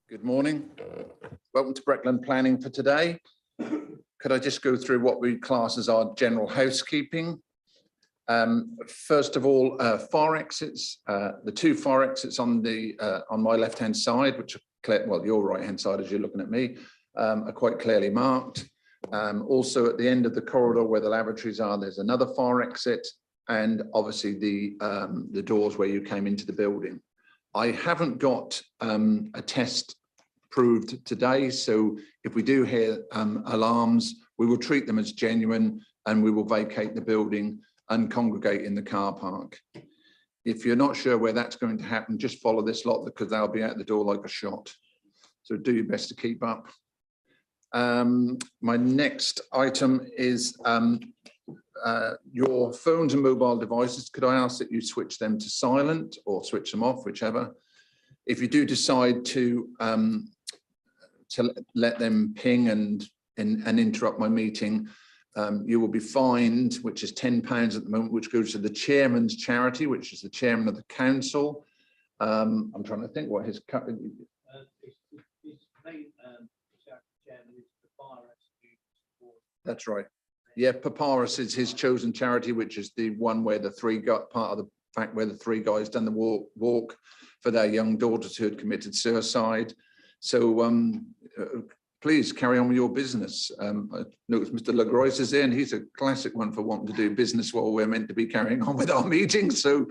Good morning. Welcome to Breckland Planning for today. Could I just go through what we class as our general housekeeping? First of all, fire exits. The two fire exits on my left-hand side, which are clear, well, your right-hand side as you're looking at me, are quite clearly marked. Also, at the end of the corridor where the lavatories are, there's another fire exit, and obviously the doors where you came into the building. I haven't got a test proved today, so if we do hear alarms, we will treat them as genuine and we will vacate the building and congregate in the car park. If you're not sure where that's going to happen, just follow this lot because they'll be out the door like a shot. So do your best to keep up. My next item is your phones and mobile devices. Could I ask that you switch them to silent or switch them off, whichever. If you do decide to let them ping and interrupt my meeting, you will be fined, which is £10 at the moment, which goes to the chairman's charity, which is the chairman of the council. I'm trying to think what his chairman is. That's right. Yeah, Parish is his chosen charity, which is the one where the three got part of the fact where the three guys done the walk for their young daughters who had committed suicide. So please carry on with your business. I notice Mr. LaGroix is there, and he's a classic one for wanting to do business while we're meant to be carrying on with our meetings. So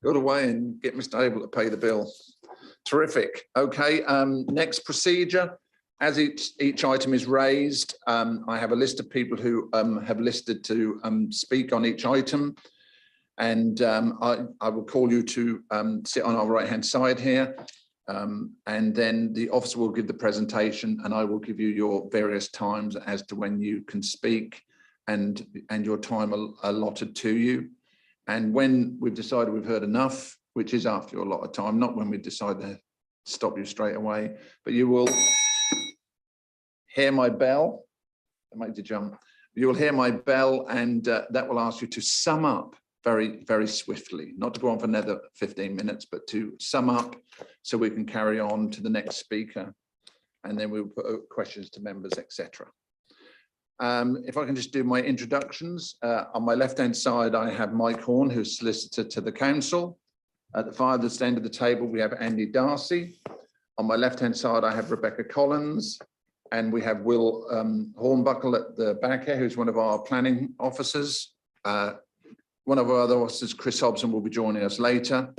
go away and get Mr. Howell to pay the bill. Terrific. Okay, next procedure. As each item is raised, I have a list of people who have listed to speak on each item. And I will call you to sit on our right-hand side here. And then the officer will give the presentation and I will give you your various times as to when you can speak and your time allotted to you. And when we've decided we've heard enough, which is after your allotted time, not when we decide to stop you straight away, but you will hear my bell. That makes you jump. You will hear my bell and that will ask you to sum up very, very swiftly, not to go on for another 15 minutes, but to sum up so we can carry on to the next speaker. And then we'll put questions to members, etc. If I can just do my introductions. On my left-hand side, I have Mike Horn, who's solicitor to the council. At the farthest end of the table, we have Andy Darcy. On my left-hand side, I have Rebecca Collins. And we have Will Hornbuckle at the back here, who's one of our planning officers. One of our other officers, Chris Hobson, will be joining us later.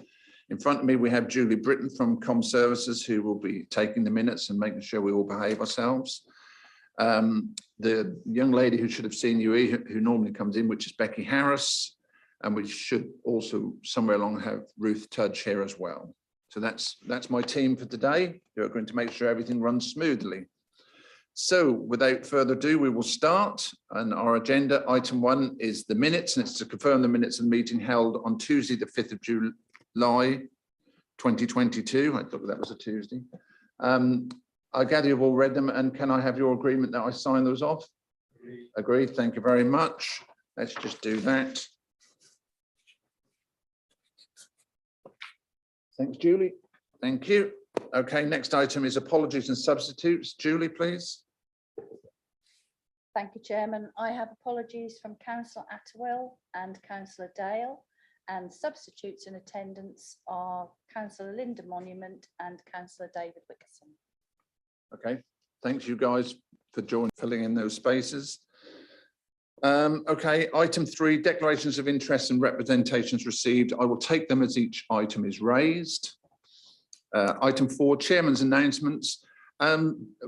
In front of me, we have Julie Britton from Com Services, who will be taking the minutes and making sure we all behave ourselves. The young lady who should have seen you, who normally comes in, which is Becky Harris, and we should also somewhere along have Ruth Tudge here as well. So that's my team for today. We're going to make sure everything runs smoothly. So without further ado, we will start. And our agenda, item 1, is the minutes, and it's to confirm the minutes of the meeting held on Tuesday, the 5th of July, 2022. I thought that was a Tuesday. I gather you've all read them, and can I have your agreement that I sign those off? Agreed. Thank you very much. Let's just do that. Thanks, Julie. Thank you. Okay, next item is apologies and substitutes. Julie, please. Thank you, Chairman. I have apologies from Councillor Attewell and Councillor Dale, and substitutes in attendance are Councillor Linda Monument and Councillor David Wickerson. Okay, thanks you guys for filling in those spaces. Okay, item 3, declarations of interest and representations received. I will take them as each item is raised. Item 4, chairman's announcements.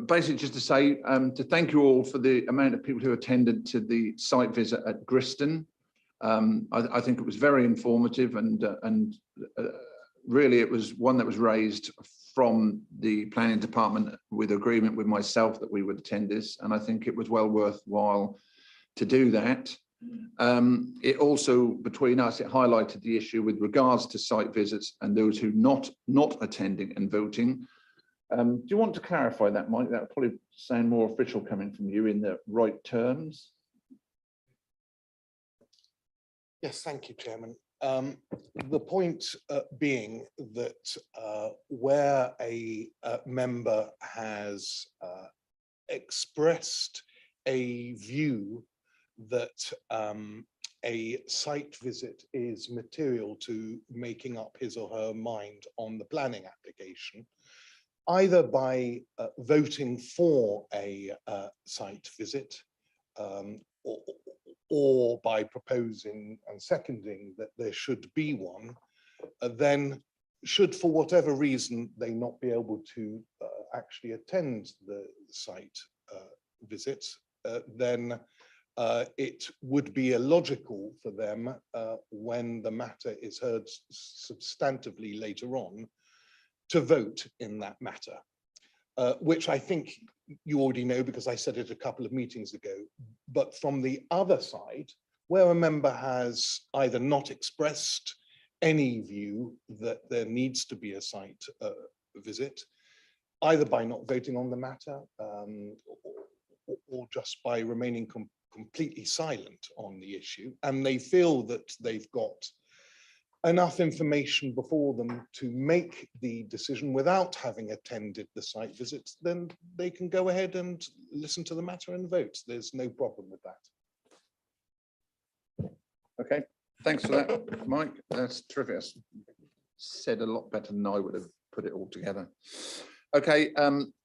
Basically just to say, to thank you all for the amount of people who attended to the site visit at Griston. I think it was very informative and really it was one that was raised from the planning department with agreement with myself that we would attend this, and I think it was well worthwhile to do that. It also, between us, it highlighted the issue with regards to site visits and those who not attending and voting. Do you want to clarify that, Mike? That would probably sound more official coming from you in the right terms. Yes, thank you, Chairman. The point being that where a member has expressed a view that a site visit is material to making up his or her mind on the planning application, either by voting for a site visit or by proposing and seconding that there should be one, then should for whatever reason they not be able to actually attend the site visit, then it would be illogical for them when the matter is heard substantively later on to vote in that matter, which I think you already know because I said it a couple of meetings ago. But from the other side, where a member has either not expressed any view that there needs to be a site visit, either by not voting on the matter or just by remaining completely silent on the issue, and they feel that they've got enough information before them to make the decision without having attended the site visits, then they can go ahead and listen to the matter and vote. There's no problem with that. Okay, thanks for that, Mike. That's terrific. That's said a lot better than I would have put it all together. Okay,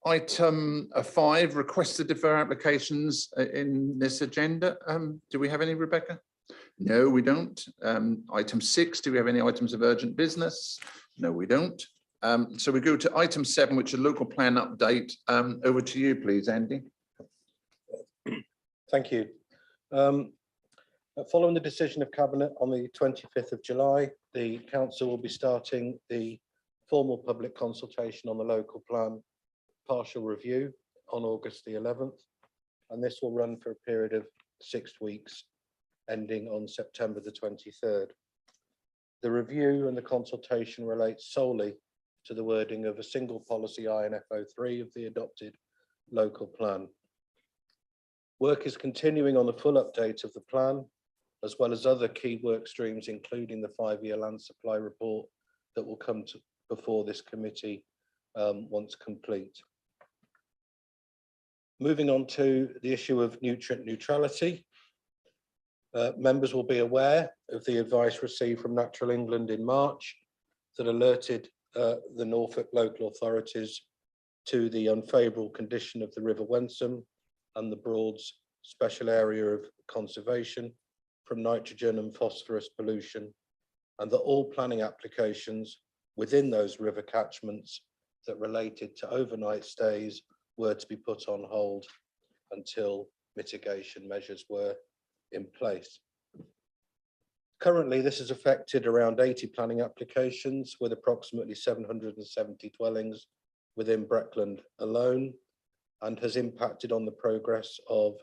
item 5, request to defer applications in this agenda. Do we have any, Rebecca? No, we don't. Item 6, do we have any items of urgent business? No, we don't. So we go to item 7, which is a local plan update. Over to you, please, Andy. Thank you. Following the decision of Cabinet on the 25th of July, the Council will be starting the formal public consultation on the local plan partial review on August the 11th, and this will run for a period of 6 weeks, ending on September the 23rd. The review and the consultation relates solely to the wording of a single policy INFO3 of the adopted local plan. Work is continuing on the full update of the plan, as well as other key work streams, including the 5-year land supply report that will come before this committee once complete. Moving on to the issue of nutrient neutrality. Members will be aware of the advice received from Natural England in March that alerted the Norfolk local authorities to the unfavourable condition of the River Wensum and the Broads special area of conservation from nitrogen and phosphorus pollution, and that all planning applications within those river catchments that related to overnight stays were to be put on hold until mitigation measures were in place. Currently, this has affected around 80 planning applications with approximately 770 dwellings within Breckland alone, and has impacted on the progress of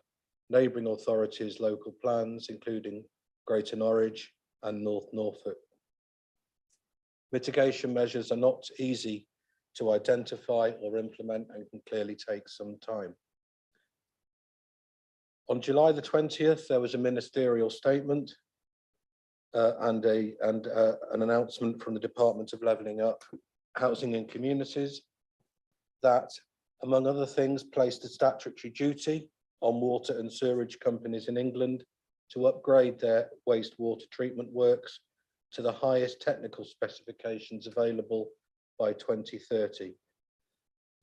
neighbouring authorities' local plans, including Greater Norwich and North Norfolk. Mitigation measures are not easy to identify or implement and can clearly take some time. On July the 20th, there was a ministerial statement and an announcement from the Department of Levelling Up, Housing and Communities that, among other things, placed a statutory duty on water and sewerage companies in England to upgrade their wastewater treatment works to the highest technical specifications available by 2030.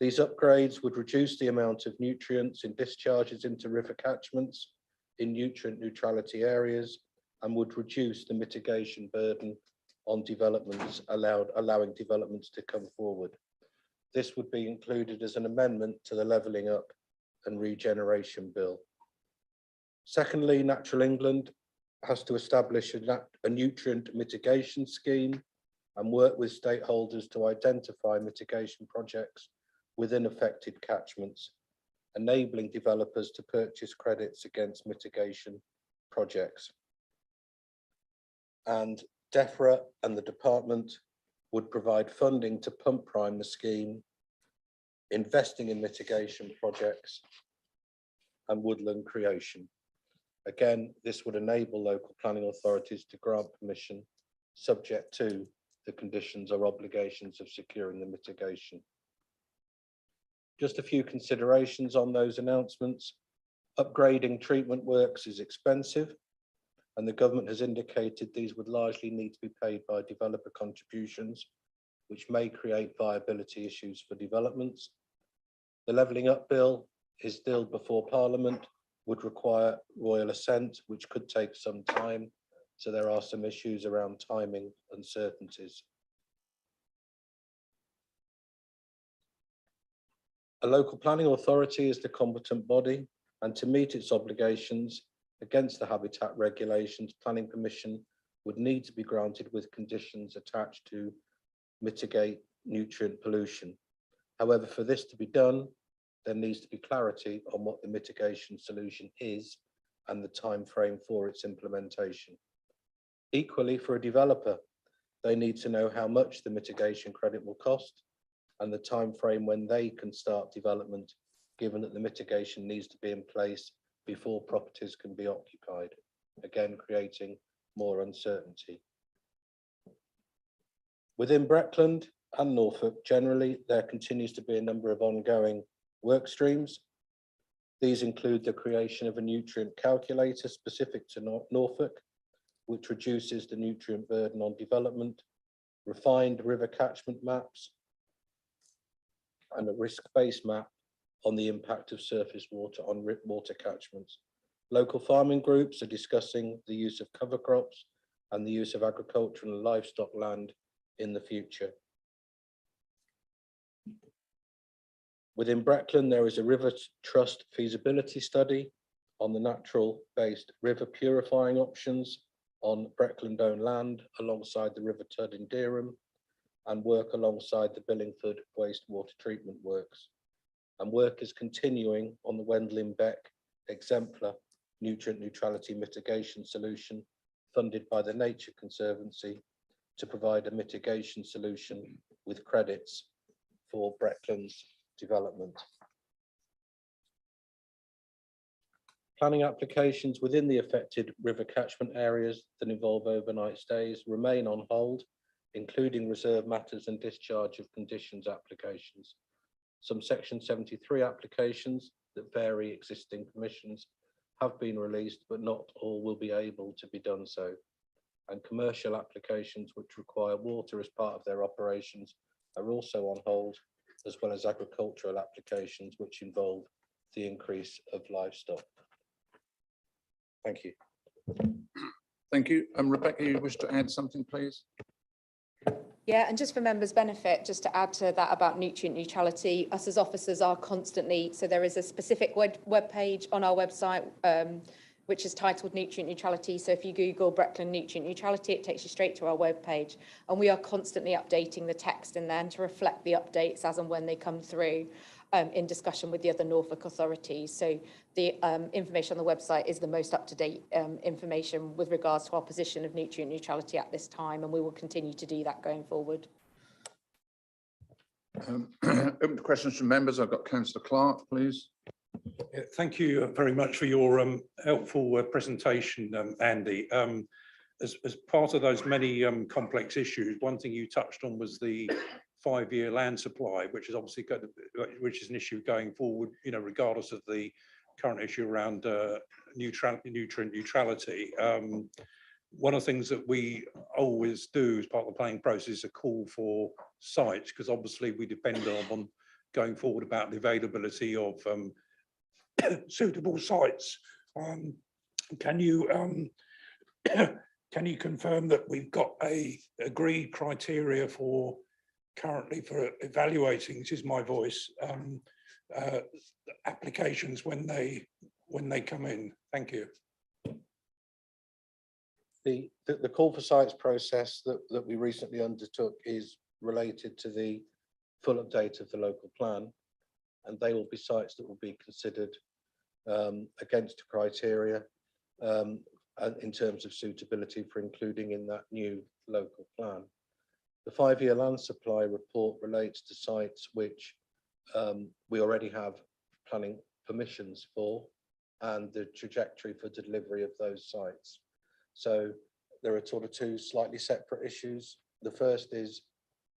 These upgrades would reduce the amount of nutrients in discharges into river catchments in nutrient neutrality areas and would reduce the mitigation burden on developments, allowing developments to come forward. This would be included as an amendment to the Levelling Up and Regeneration Bill. Secondly, Natural England has to establish a nutrient mitigation scheme and work with stakeholders to identify mitigation projects within affected catchments, enabling developers to purchase credits against mitigation projects. And DEFRA and the department would provide funding to pump prime the scheme, investing in mitigation projects and woodland creation. Again, this would enable local planning authorities to grant permission subject to the conditions or obligations of securing the mitigation. Just a few considerations on those announcements. Upgrading treatment works is expensive, and the government has indicated these would largely need to be paid by developer contributions, which may create viability issues for developments. The levelling up bill is still before Parliament, would require royal assent, which could take some time. So there are some issues around timing uncertainties. A local planning authority is the competent body, and to meet its obligations against the habitat regulations, planning permission would need to be granted with conditions attached to mitigate nutrient pollution. However, for this to be done, there needs to be clarity on what the mitigation solution is and the time frame for its implementation. Equally, for a developer, they need to know how much the mitigation credit will cost and the time frame when they can start development, given that the mitigation needs to be in place before properties can be occupied, again creating more uncertainty. Within Breckland and Norfolk generally, there continues to be a number of ongoing work streams. These include the creation of a nutrient calculator specific to Norfolk, which reduces the nutrient burden on development, refined river catchment maps, and a risk-based map on the impact of surface water on water catchments. Local farming groups are discussing the use of cover crops and the use of agricultural and livestock land in the future. Within Breckland, there is a river trust feasibility study on the natural-based river purifying options on Breckland-owned land alongside the River Tud in Dereham, and work alongside the Billingford wastewater treatment works. And work is continuing on the Wendling Beck exemplar nutrient neutrality mitigation solution funded by the Nature Conservancy to provide a mitigation solution with credits for Breckland's development. Planning applications within the affected river catchment areas that involve overnight stays remain on hold, including reserve matters and discharge of conditions applications. Some Section 73 applications that vary existing permissions have been released, but not all will be able to be done so. And commercial applications which require water as part of their operations are also on hold, as well as agricultural applications which involve the increase of livestock. Thank you. Thank you. Rebecca, you wish to add something, please? Yeah, and just for members' benefit, just to add to that about nutrient neutrality, us as officers are constantly, so there is a specific web page on our website, which is titled Nutrient Neutrality. So if you Google Breckland Nutrient Neutrality, it takes you straight to our web page. And we are constantly updating the text in there to reflect the updates as and when they come through in discussion with the other Norfolk authorities. So the information on the website is the most up-to-date information with regards to our position of nutrient neutrality at this time, and we will continue to do that going forward. Open to questions from members. I've got Councillor Clark, please. Thank you very much for your helpful presentation, Andy. As part of those many complex issues, one thing you touched on was the 5-year land supply, which is obviously which is an issue going forward, you know, regardless of the current issue around nutrient neutrality. One of the things that we always do as part of the planning process is a call for sites, because obviously we depend on going forward about the availability of suitable sites. Can you confirm that we've got a agreed criteria for currently for evaluating, this is my voice, applications when they come in? Thank you. The call for sites process that we recently undertook is related to the full update of the local plan, and they will be sites that will be considered against criteria in terms of suitability for including in that new local plan. The 5-year land supply report relates to sites which we already have planning permissions for and the trajectory for delivery of those sites. So there are sort of two slightly separate issues. The first is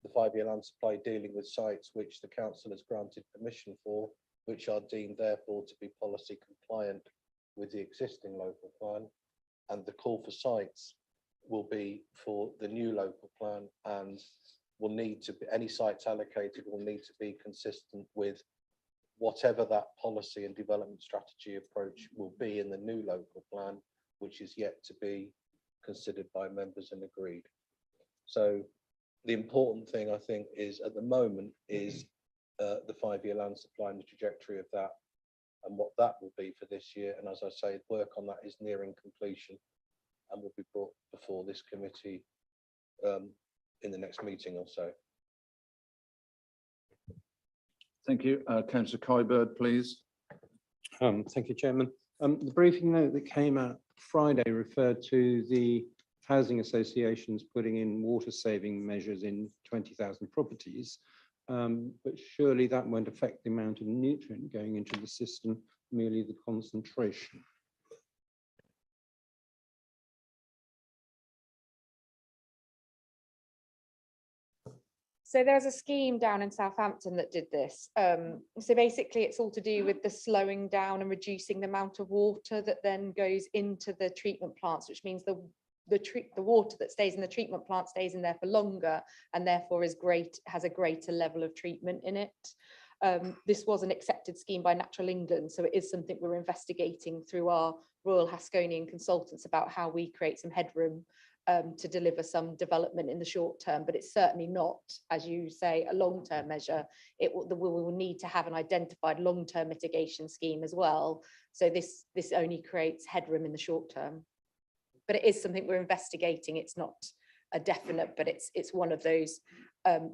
the 5-year land supply dealing with sites which the council has granted permission for, which are deemed therefore to be policy compliant with the existing local plan. And the call for sites will be for the new local plan, and will need to be, any sites allocated will need to be consistent with whatever that policy and development strategy approach will be in the new local plan, which is yet to be considered by members and agreed. So the important thing, I think, is at the moment is the 5-year land supply and the trajectory of that and what that will be for this year. And as I say, work on that is nearing completion and will be brought before this committee in the next meeting or so. Thank you. Councillor Kybird, please. Thank you, Chairman. The briefing note that came out Friday referred to the housing associations putting in water saving measures in 20,000 properties, but surely that won't affect the amount of nutrient going into the system, merely the concentration. So there's a scheme down in Southampton that did this. So basically it's all to do with the slowing down and reducing the amount of water that then goes into the treatment plants, which means the water that stays in the treatment plant stays in there for longer and therefore has a greater level of treatment in it. This was an accepted scheme by Natural England, so it is something we're investigating through our Royal Haskonian consultants about how we create some headroom to deliver some development in the short term, but it's certainly not, as you say, a long-term measure. We will need to have an identified long-term mitigation scheme as well. So this only creates headroom in the short term, but it is something we're investigating. It's not a definite, but it's one of those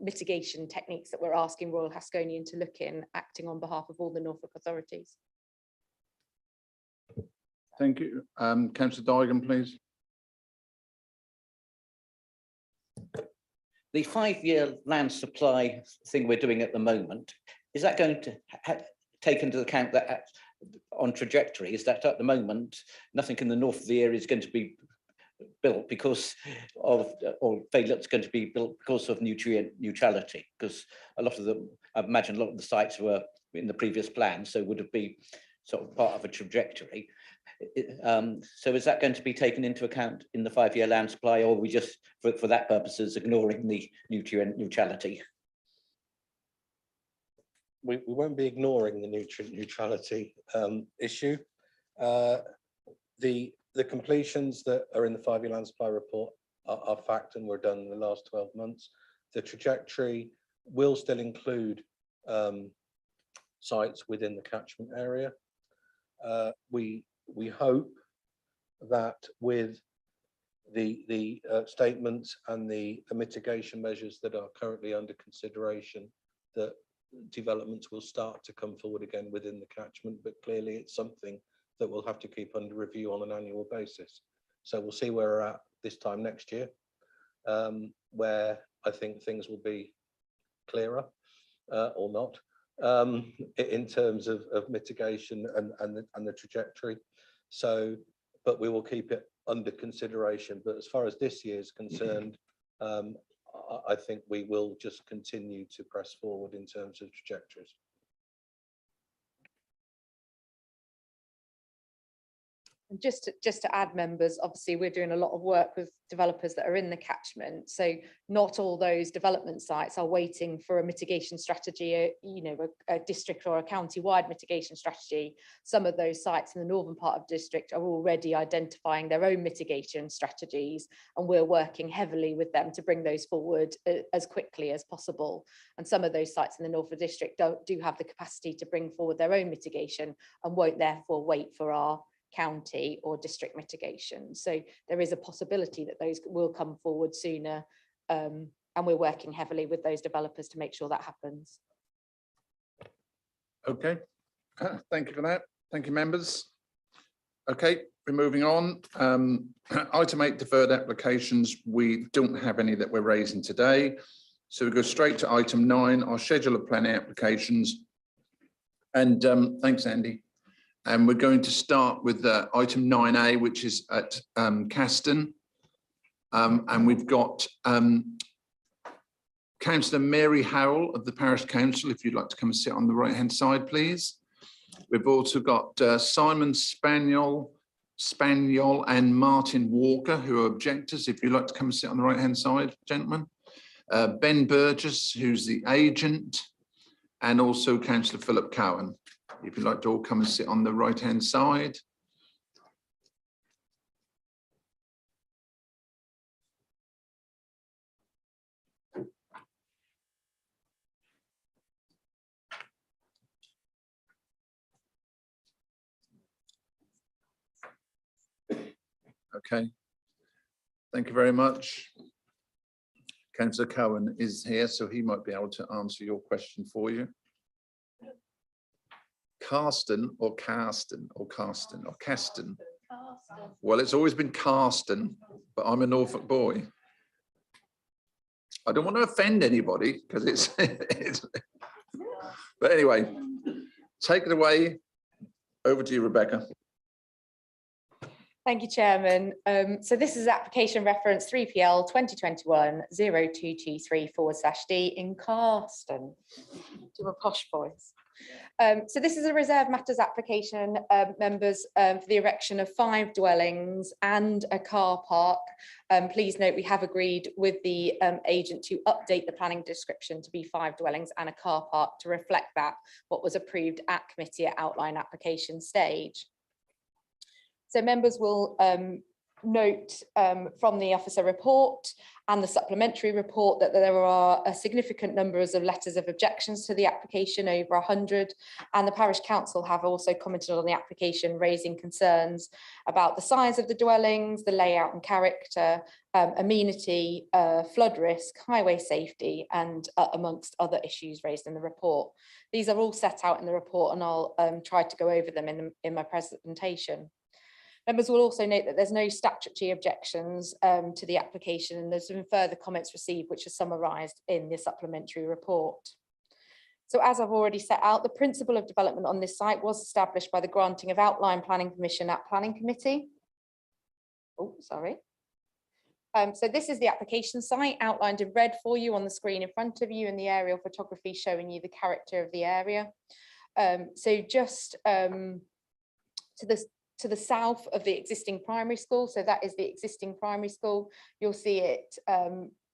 mitigation techniques that we're asking Royal Haskonian to look in, acting on behalf of all the Norfolk authorities. Thank you. Councillor Digan, please. The 5-year land supply thing we're doing at the moment, is that going to take into account that on trajectory? Is that at the moment, nothing in the north of the area is going to be built because of, or very little is going to be built because of nutrient neutrality? Because a lot of them, I imagine a lot of the sites were in the previous plan, so would have been sort of part of a trajectory. So is that going to be taken into account in the 5-year land supply, or are we just for that purposes ignoring the nutrient neutrality? We won't be ignoring the nutrient neutrality issue. The completions that are in the 5-year land supply report are fact and were done in the last 12 months. The trajectory will still include sites within the catchment area. We hope that with the statements and the mitigation measures that are currently under consideration, that developments will start to come forward again within the catchment, but clearly it's something that we'll have to keep under review on an annual basis. So we'll see where we're at this time next year, where I think things will be clearer or not in terms of mitigation and the trajectory. So, but we will keep it under consideration. But as far as this year is concerned, I think we will just continue to press forward in terms of trajectories. And just to add, members, obviously we're doing a lot of work with developers that are in the catchment. So not all those development sites are waiting for a mitigation strategy, a district or a county-wide mitigation strategy. Some of those sites in the northern part of the district are already identifying their own mitigation strategies, and we're working heavily with them to bring those forward as quickly as possible. And some of those sites in the north of the district do have the capacity to bring forward their own mitigation and won't therefore wait for our county or district mitigation. So there is a possibility that those will come forward sooner, and we're working heavily with those developers to make sure that happens. Okay, thank you for that. Thank you, members. Okay, we're moving on. Item 8, deferred applications. We don't have any that we're raising today. So we go straight to item 9, our schedule of planning applications. And thanks, Andy. And we're going to start with item 9A, which is at Caston. And we've got Councillor Mary Howell of the Parish Council, if you'd like to come and sit on the right-hand side, please. We've also got Simon Spaniel and Martin Walker, who are objectors, if you'd like to come and sit on the right-hand side, gentlemen. Ben Burgess, who's the agent, and also Councillor Philip Cowan. If you'd like to all come and sit on the right-hand side. Okay, thank you very much. Councillor Cowan is here, so he might be able to answer your question for you. Carsten or Carsten or Carsten or Caston? Well, it's always been Carsten, but I'm a Norfolk boy. I don't want to offend anybody because it's, but anyway, take it away. Over to you, Rebecca. Thank you, Chairman. So this is application reference 3PL 2021-0223/D in Carston. Do a posh voice. So this is a reserved matters application, members, for the erection of 5 dwellings and a car park. Please note we have agreed with the agent to update the planning description to be 5 dwellings and a car park to reflect that what was approved at committee at outline application stage. So members will note from the officer report and the supplementary report that there are a significant numbers of letters of objections to the application, over 100, and the Parish Council have also commented on the application, raising concerns about the size of the dwellings, the layout and character, amenity, flood risk, highway safety, and amongst other issues raised in the report. These are all set out in the report, and I'll try to go over them in my presentation. Members will also note that there's no statutory objections to the application, and there's been further comments received which are summarised in the supplementary report. So as I've already set out, the principle of development on this site was established by the granting of outline planning permission at planning committee. Oh, sorry. So this is the application site outlined in red for you on the screen in front of you, and the aerial photography showing you the character of the area. So just to the south of the existing primary school, so that is the existing primary school, you'll see it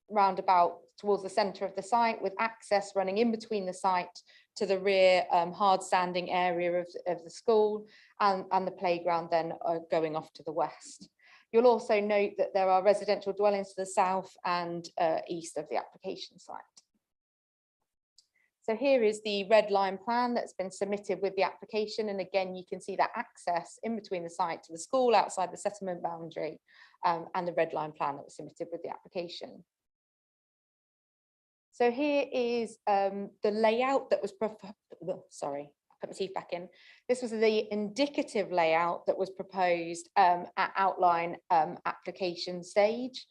roundabout towards the centre of the site, with access running in between the site to the rear hard standing area of the school, and the playground then going off to the west. You'll also note that there are residential dwellings to the south and east of the application site. So here is the red line plan that's been submitted with the application. And again, you can see that access in between the site to the school outside the settlement boundary, and the red line plan that was submitted with the application. So here is the layout that was, sorry, I put my teeth back in. This was the indicative layout that was proposed at outline application stage.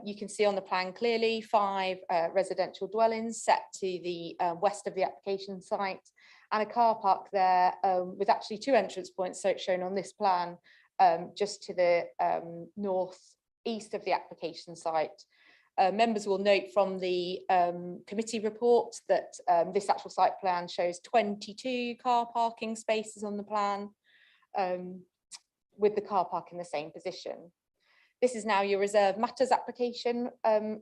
You can see on the plan clearly 5 residential dwellings set to the west of the application site, and a car park there with actually 2 entrance points, so it's shown on this plan just to the north east of the application site. Members will note from the committee report that this actual site plan shows 22 car parking spaces on the plan, with the car park in the same position. This is now your reserve matters application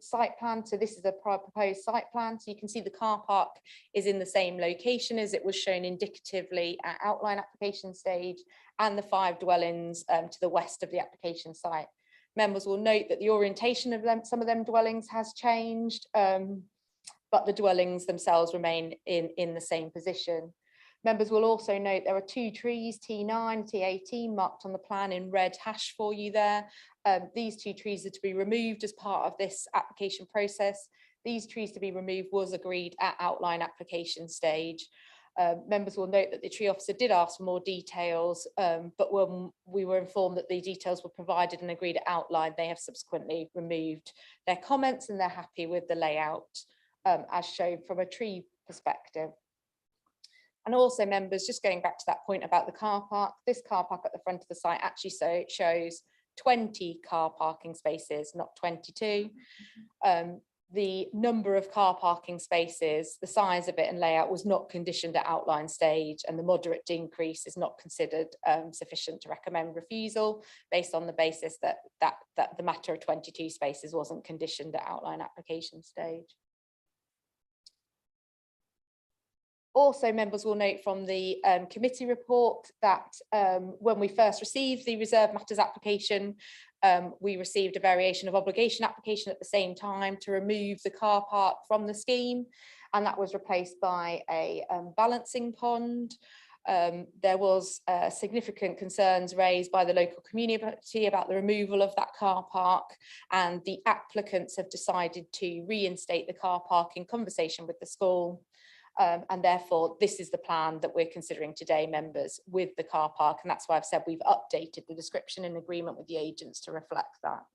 site plan. So this is a proposed site plan. So you can see the car park is in the same location as it was shown indicatively at outline application stage, and the 5 dwellings to the west of the application site. Members will note that the orientation of them, some of them dwellings has changed, but the dwellings themselves remain in the same position. Members will also note there are 2 trees, T9, T18, marked on the plan in red hash for you there. These 2 trees are to be removed as part of this application process. These trees to be removed was agreed at outline application stage. Members will note that the tree officer did ask for more details, but when we were informed that the details were provided and agreed at outline, they have subsequently removed their comments, and they're happy with the layout as shown from a tree perspective. And also, members, just going back to that point about the car park, this car park at the front of the site actually shows 20 car parking spaces, not 22. The number of car parking spaces, the size of it and layout was not conditioned at outline stage, and the moderate increase is not considered sufficient to recommend refusal based on the basis that the matter of 22 spaces wasn't conditioned at outline application stage. Also, members will note from the committee report that when we first received the reserve matters application, we received a variation of obligation application at the same time to remove the car park from the scheme, and that was replaced by a balancing pond. There was significant concerns raised by the local community about the removal of that car park, and the applicants have decided to reinstate the car park in conversation with the school. And therefore, this is the plan that we're considering today, members, with the car park. And that's why I've said we've updated the description in agreement with the agents to reflect that.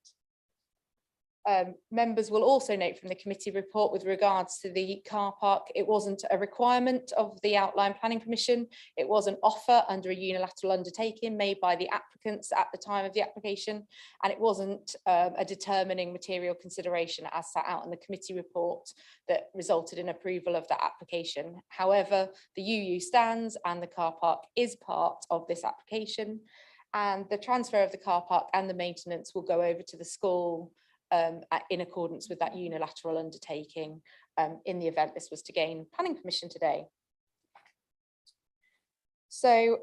Members will also note from the committee report with regards to the car park, it wasn't a requirement of the outline planning permission. It was an offer under a unilateral undertaking made by the applicants at the time of the application, and it wasn't a determining material consideration as set out in the committee report that resulted in approval of that application. However, the UU stands and the car park is part of this application, and the transfer of the car park and the maintenance will go over to the school in accordance with that unilateral undertaking in the event this was to gain planning permission today. So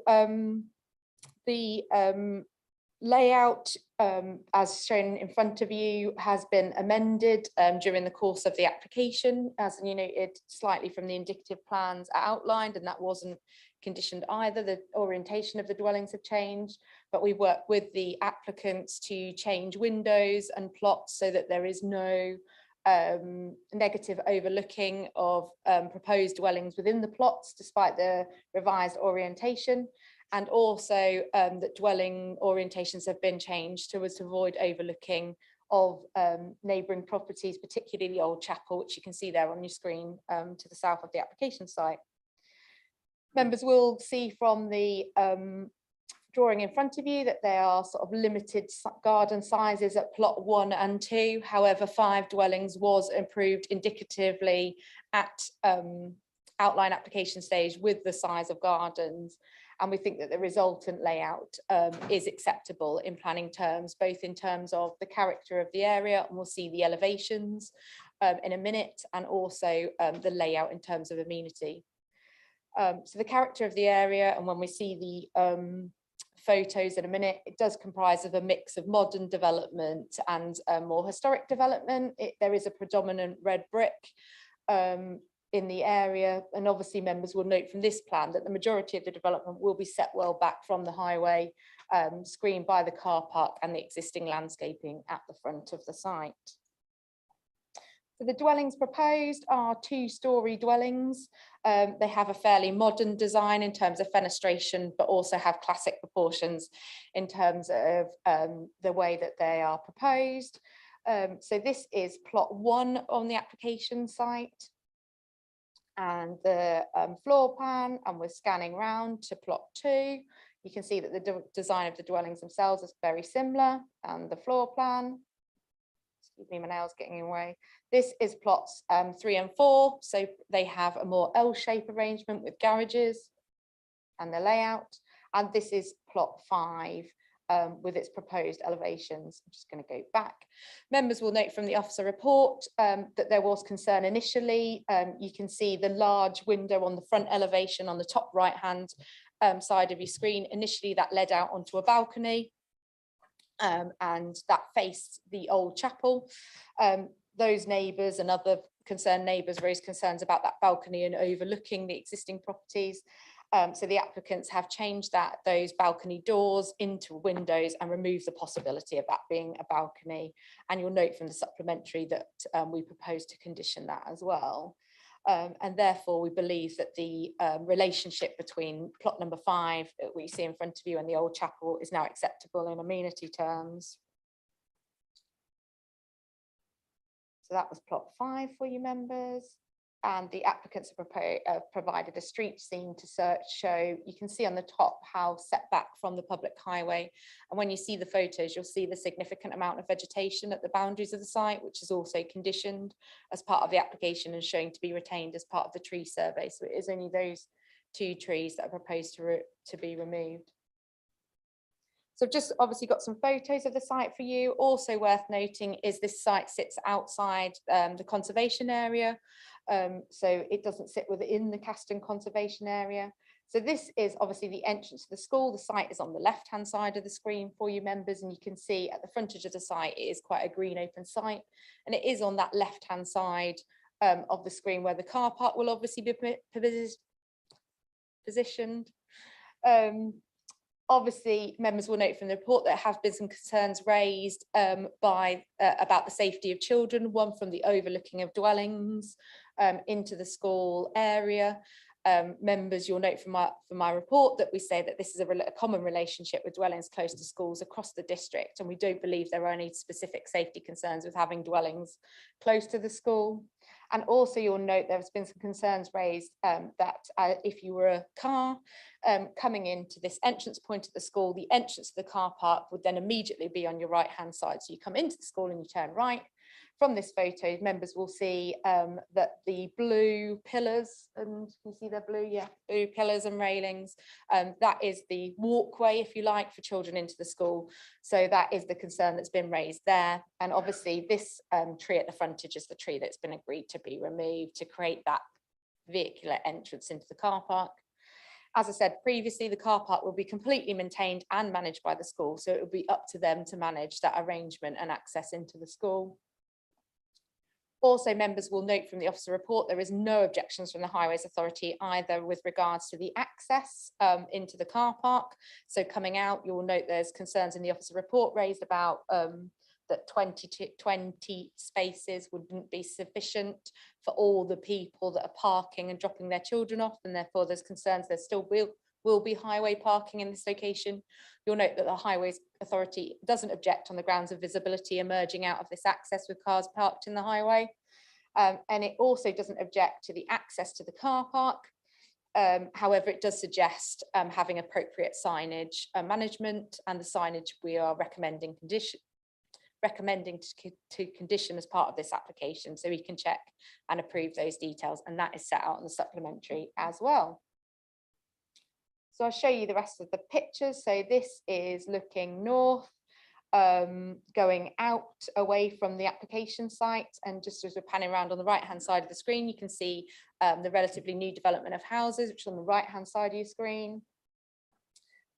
the layout as shown in front of you has been amended during the course of the application, as you noted, slightly from the indicative plans outlined, and that wasn't conditioned either. The orientation of the dwellings have changed, but we work with the applicants to change windows and plots so that there is no negative overlooking of proposed dwellings within the plots despite the revised orientation, and also that dwelling orientations have been changed to avoid overlooking of neighbouring properties, particularly the old chapel, which you can see there on your screen to the south of the application site. Members will see from the drawing in front of you that there are sort of limited garden sizes at plot 1 and 2. However, 5 dwellings was improved indicatively at outline application stage with the size of gardens. And we think that the resultant layout is acceptable in planning terms, both in terms of the character of the area, and we'll see the elevations in a minute, and also the layout in terms of amenity. So the character of the area, and when we see the photos in a minute, it does comprise of a mix of modern development and more historic development. There is a predominant red brick in the area, and obviously members will note from this plan that the majority of the development will be set well back from the highway, screened by the car park and the existing landscaping at the front of the site. So the dwellings proposed are 2-storey dwellings. They have a fairly modern design in terms of fenestration, but also have classic proportions in terms of the way that they are proposed. So this is plot 1 on the application site, and the floor plan, and we're scanning round to plot 2. You can see that the design of the dwellings themselves is very similar, and the floor plan. Excuse me, my nails getting in the way. This is plots 3 and 4, so they have a more L-shape arrangement with garages and the layout. And this is plot 5 with its proposed elevations. I'm just going to go back. Members will note from the officer report that there was concern initially. You can see the large window on the front elevation on the top right-hand side of your screen. Initially, that led out onto a balcony. And that faced the old chapel. Those neighbours and other concerned neighbours raised concerns about that balcony and overlooking the existing properties. So the applicants have changed those balcony doors into windows and removed the possibility of that being a balcony. And you'll note from the supplementary that we propose to condition that as well. And therefore, we believe that the relationship between plot number 5 that we see in front of you and the old chapel is now acceptable in amenity terms. So that was plot 5 for you members. and the applicants have provided a street scene to show. You can see on the top how set back from the public highway, and when you see the photos you'll see the significant amount of vegetation at the boundaries of the site, which is also conditioned as part of the application and showing to be retained as part of the tree survey. So it is only those 2 trees that are proposed to be removed. So I've just obviously got some photos of the site for you. Also worth noting is this site sits outside the conservation area. So it doesn't sit within the Caston Conservation Area. So this is obviously the entrance to the school. The site is on the left-hand side of the screen for you members, and you can see at the frontage of the site, it is quite a green open site. And it is on that left-hand side of the screen where the car park will obviously be positioned. Obviously, members will note from the report there have been some concerns raised about the safety of children, one from the overlooking of dwellings into the school area. Members, you'll note from my report that we say that this is a common relationship with dwellings close to schools across the district, and we don't believe there are any specific safety concerns with having dwellings close to the school. And also you'll note there's been some concerns raised that if you were a car coming into this entrance point at the school, the entrance to the car park would then immediately be on your right hand side. So you come into the school and you turn right. From this photo, members will see that the blue pillars, and you see they're blue, yeah, blue pillars and railings, that is the walkway, if you like, for children into the school. So that is the concern that's been raised there. And obviously this tree at the frontage is the tree that's been agreed to be removed to create that vehicular entrance into the car park. As I said previously, the car park will be completely maintained and managed by the school, so it will be up to them to manage that arrangement and access into the school. Also, members will note from the officer report there is no objections from the Highways Authority either with regards to the access into the car park. So coming out, you will note there's concerns in the officer report raised about that 20 spaces wouldn't be sufficient for all the people that are parking and dropping their children off, and therefore there's concerns there still will be highway parking in this location. You'll note that the Highways Authority doesn't object on the grounds of visibility emerging out of this access with cars parked in the highway. And it also doesn't object to the access to the car park. However, it does suggest having appropriate signage management, and the signage we are recommending to condition as part of this application, so we can check and approve those details, and that is set out in the supplementary as well. So I'll show you the rest of the pictures. So this is looking north, going out away from the application site, and just as we're panning around on the right hand side of the screen, you can see the relatively new development of houses, which is on the right hand side of your screen.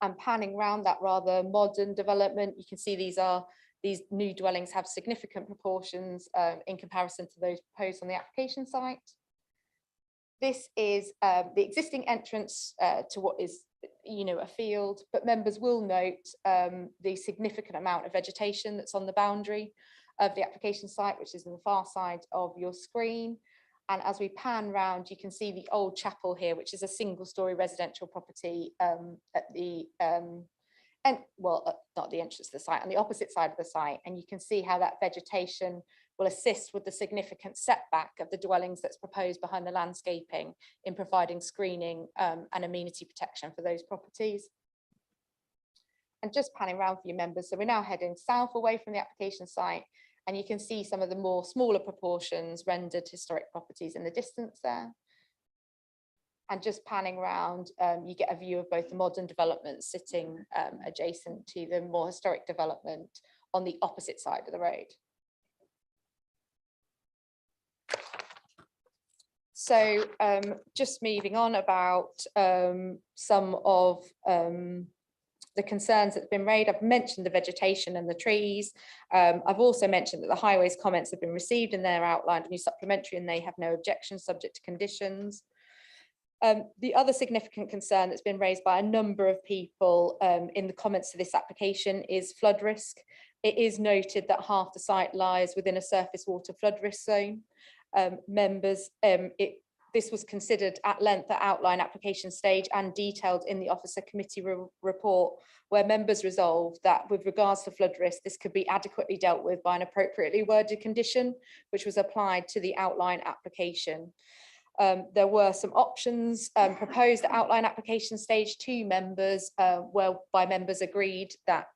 And panning around that rather modern development, you can see these new dwellings have significant proportions in comparison to those proposed on the application site. This is the existing entrance to what is, a field, but members will note the significant amount of vegetation that's on the boundary of the application site, which is on the far side of your screen. And as we pan round, you can see the old chapel here, which is a single-storey residential property at the not the entrance to the site, on the opposite side of the site. And you can see how that vegetation will assist with the significant setback of the dwellings that's proposed behind the landscaping in providing screening and amenity protection for those properties. And just panning around for you members, so we're now heading south away from the application site, and you can see some of the more smaller proportions rendered historic properties in the distance there. And just panning around, you get a view of both the modern developments sitting adjacent to the more historic development on the opposite side of the road. So just moving on about some of the concerns that's been raised. I've mentioned the vegetation and the trees. I've also mentioned that the highways comments have been received and they're outlined in your supplementary, and they have no objections subject to conditions. The other significant concern that's been raised by a number of people in the comments to this application is flood risk. It is noted that half the site lies within a surface water flood risk zone. Members, this was considered at length at outline application stage and detailed in the officer committee report, where members resolved that with regards to flood risk, this could be adequately dealt with by an appropriately worded condition, which was applied to the outline application. There were some options proposed at outline application stage to members, whereby members agreed that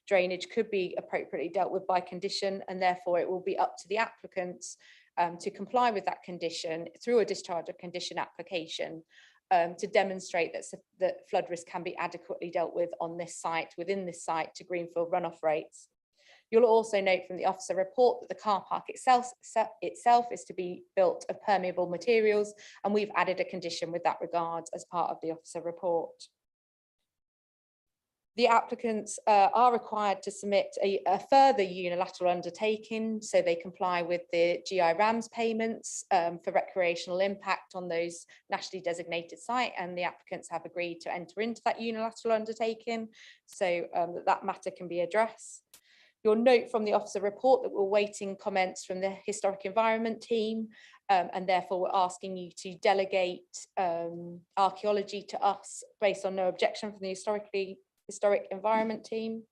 drainage could be appropriately dealt with by condition, and therefore it will be up to the applicants to comply with that condition through a discharge of condition application to demonstrate that flood risk can be adequately dealt with on this site, within this site, to greenfield runoff rates. You'll also note from the officer report that the car park itself is to be built of permeable materials, and we've added a condition with that regard as part of the officer report. The applicants are required to submit a further unilateral undertaking, so they comply with the GI RAMS payments for recreational impact on those nationally designated site, and the applicants have agreed to enter into that unilateral undertaking so that matter can be addressed. You'll note from the officer report that we're waiting comments from the historic environment team, and therefore we're asking you to delegate archaeology to us based on no objection from the historic environment team.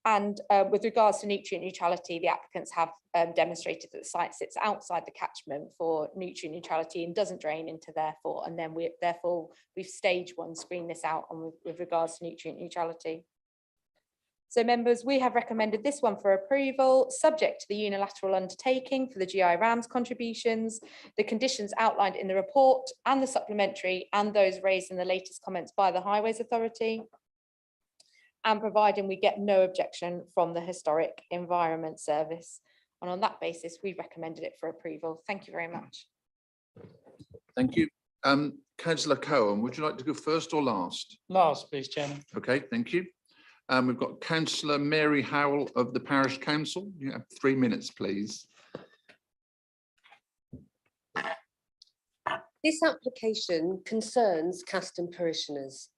And with regards to nutrient neutrality, the applicants have demonstrated that the site sits outside the catchment for nutrient neutrality and doesn't drain into therefore, and then we've stage one screened this out on with regards to nutrient neutrality. So members, we have recommended this one for approval, subject to the unilateral undertaking for the GI RAMS contributions, the conditions outlined in the report and the supplementary, and those raised in the latest comments by the Highways Authority, and providing we get no objection from the Historic Environment Service. And on that basis, we recommended it for approval. Thank you very much. Thank you. Councillor Cohen, would you like to go first or last? Last, please, Chairman. Okay, thank you. We've got Councillor Mary Howell of the Parish Council. You have 3 minutes, please. This application concerns Caston parishioners.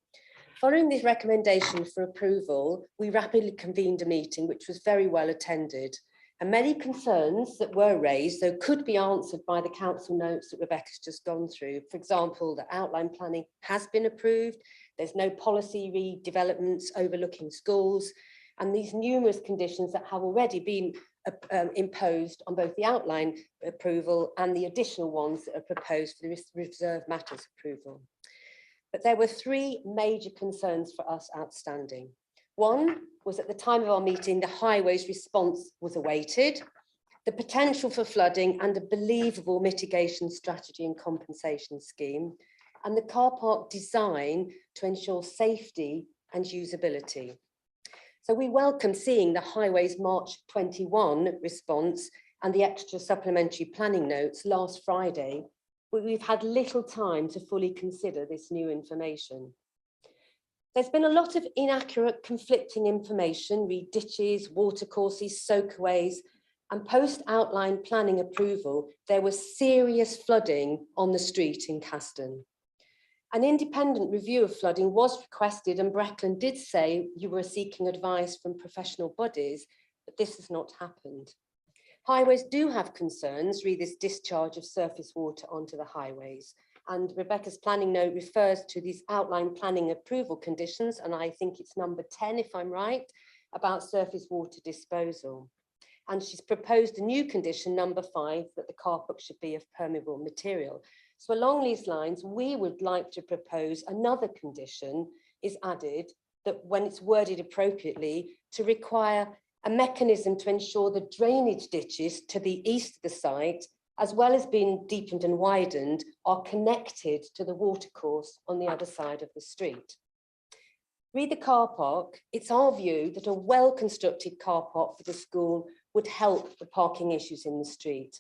Following this recommendation for approval, we rapidly convened a meeting which was very well attended, and many concerns that were raised, though, could be answered by the council notes that Rebecca's just gone through. For example, the outline planning has been approved, there's no policy redevelopments overlooking schools, and these numerous conditions that have already been imposed on both the outline approval and the additional ones that are proposed for the reserve matters approval. But there were 3 major concerns for us outstanding. One was, at the time of our meeting, the highways response was awaited, the potential for flooding and a believable mitigation strategy and compensation scheme, and the car park design to ensure safety and usability. So we welcome seeing the Highways March 21 response and the extra supplementary planning notes last Friday, but we've had little time to fully consider this new information. There's been a lot of inaccurate, conflicting information, read ditches, watercourses, soakaways, and post-outline planning approval, there was serious flooding on the street in Caston. An independent review of flooding was requested, and Breckland did say you were seeking advice from professional bodies, but this has not happened. Highways do have concerns, read this discharge of surface water onto the highways. And Rebecca's planning note refers to these outline planning approval conditions, and I think it's number 10, if I'm right, about surface water disposal. And she's proposed a new condition, number 5, that the car park should be of permeable material. So along these lines, we would like to propose another condition is added, that when it's worded appropriately, to require a mechanism to ensure the drainage ditches to the east of the site, as well as being deepened and widened, are connected to the watercourse on the other side of the street. Read the car park. It's our view that a well-constructed car park for the school would help the parking issues in the street.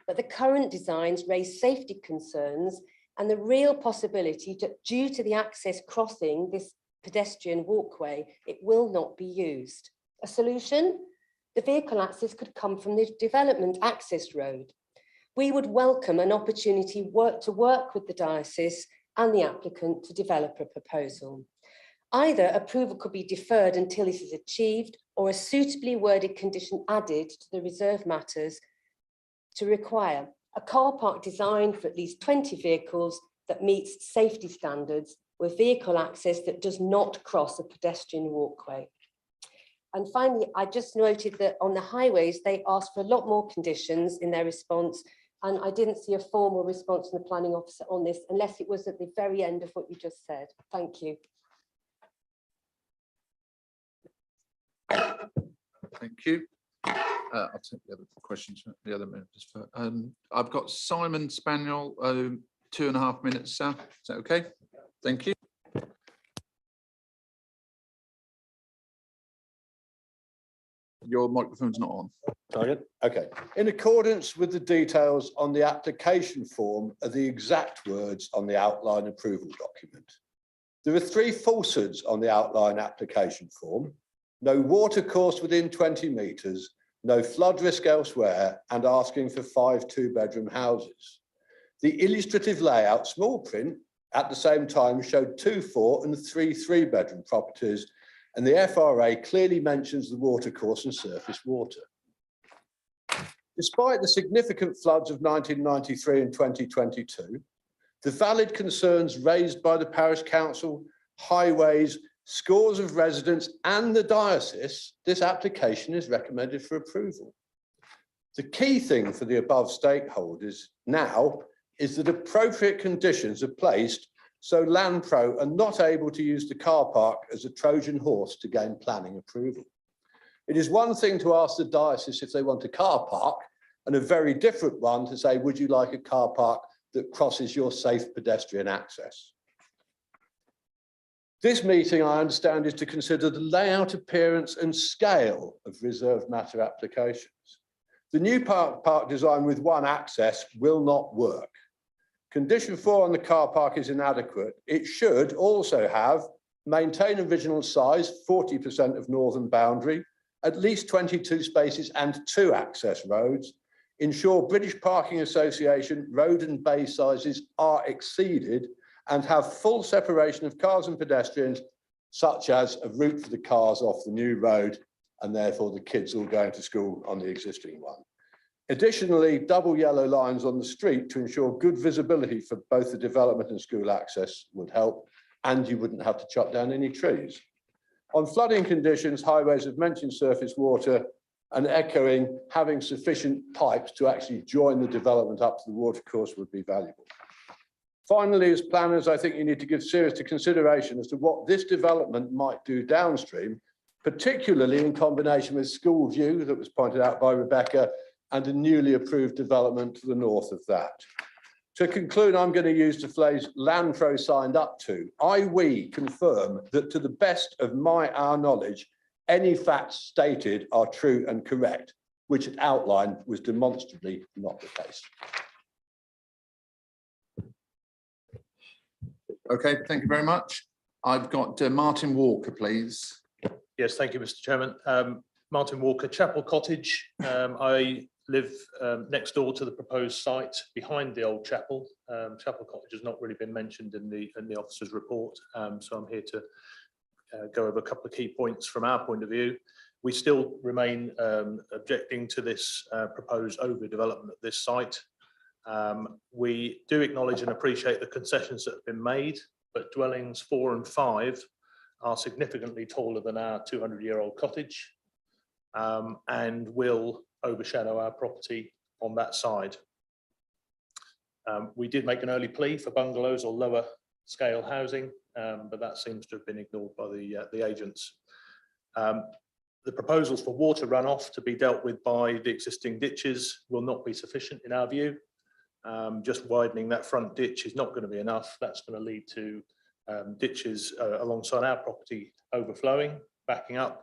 But the current designs raise safety concerns and the real possibility that due to the access crossing this pedestrian walkway, it will not be used. A solution? The vehicle access could come from the development access road. We would welcome an opportunity to work with the diocese and the applicant to develop a proposal. Either approval could be deferred until this is achieved, or a suitably worded condition added to the reserve matters to require a car park designed for at least 20 vehicles that meets safety standards with vehicle access that does not cross a pedestrian walkway. And finally, I just noted that on the highways, they asked for a lot more conditions in their response, And I didn't see a formal response from the planning officer on this, unless it was at the very end of what you just said. Thank you. Thank you. I'll take the other questions, the other members. I've got Simon Spaniel, 2.5 minutes, sir. Is that okay? Thank you. Your microphone's not on. Okay. In accordance with the details on the application form are the exact words on the outline approval document. There are 3 falsehoods on the outline application form: no water course within 20 metres, no flood risk elsewhere, and asking for 5 2-bedroom houses. The illustrative layout, small print, at the same time showed 2 4 and 3 3-bedroom properties, and the FRA clearly mentions the water course and surface water. Despite the significant floods of 1993 and 2022, the valid concerns raised by the Parish Council, highways, scores of residents and the diocese, this application is recommended for approval. The key thing for the above stakeholders now is that appropriate conditions are placed so Landpro are not able to use the car park as a Trojan horse to gain planning approval. It is one thing to ask the diocese if they want a car park, and a very different one to say, would you like a car park that crosses your safe pedestrian access? This meeting, I understand, is to consider the layout, appearance and scale of reserved matter applications. The new park design with 1 access will not work. Condition 4 on the car park is inadequate. It should also have maintain original size, 40% of northern boundary, at least 22 spaces and 2 access roads, ensure British Parking Association road and bay sizes are exceeded, and have full separation of cars and pedestrians, such as a route for the cars off the new road, and therefore the kids all going to school on the existing one. Additionally, double yellow lines on the street to ensure good visibility for both the development and school access would help, and you wouldn't have to chop down any trees. On flooding conditions, highways have mentioned surface water, and echoing having sufficient pipes to actually join the development up to the water course would be valuable. Finally, as planners, I think you need to give serious consideration as to what this development might do downstream, particularly in combination with School View that was pointed out by Rebecca, and a newly approved development to the north of that. To conclude, I'm going to use the phrase Landpro signed up to. We confirm that to the best of our knowledge, any facts stated are true and correct, which at outline was demonstrably not the case. Okay, thank you very much. I've got Martin Walker, please. Yes, thank you, Mr. Chairman. Martin Walker, Chapel Cottage. I live next door to the proposed site behind the old chapel. Chapel Cottage has not really been mentioned in the officer's report, so I'm here to go over a couple of key points from our point of view. We still remain objecting to this proposed overdevelopment at this site. We do acknowledge and appreciate the concessions that have been made, but dwellings 4 and 5 are significantly taller than our 200-year-old cottage, and will overshadow our property on that side. We did make an early plea for bungalows or lower scale housing, but that seems to have been ignored by the agents. The proposals for water runoff to be dealt with by the existing ditches will not be sufficient in our view. Just widening that front ditch is not going to be enough. That's going to lead to ditches alongside our property overflowing, backing up,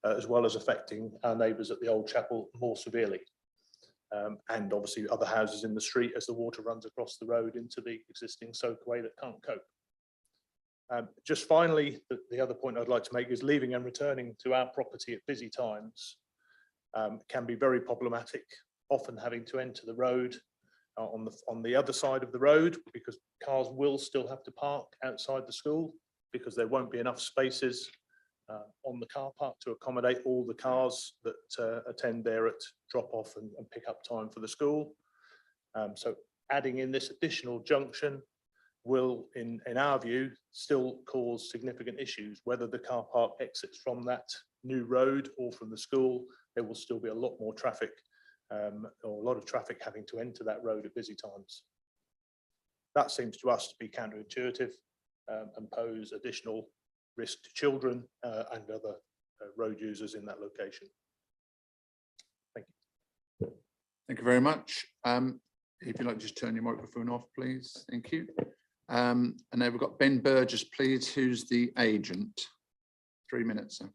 as well as affecting our neighbours at the old chapel more severely. And obviously other houses in the street as the water runs across the road into the existing soakaway that can't cope. Just finally, the other point I'd like to make is leaving and returning to our property at busy times can be very problematic, often having to enter the road on the other side of the road, because cars will still have to park outside the school because there won't be enough spaces on the car park to accommodate all the cars that attend there at drop off and pick up time for the school. So adding in this additional junction will, in our view, still cause significant issues. Whether the car park exits from that new road or from the school, there will still be a lot more traffic or a lot of traffic having to enter that road at busy times. That seems to us to be counterintuitive and pose additional risk to children and other road users in that location. Thank you. Thank you very much. If you'd like to just turn your microphone off, please. Thank you. And now we've got Ben Burgess, please, who's the agent. 3 minutes, sir.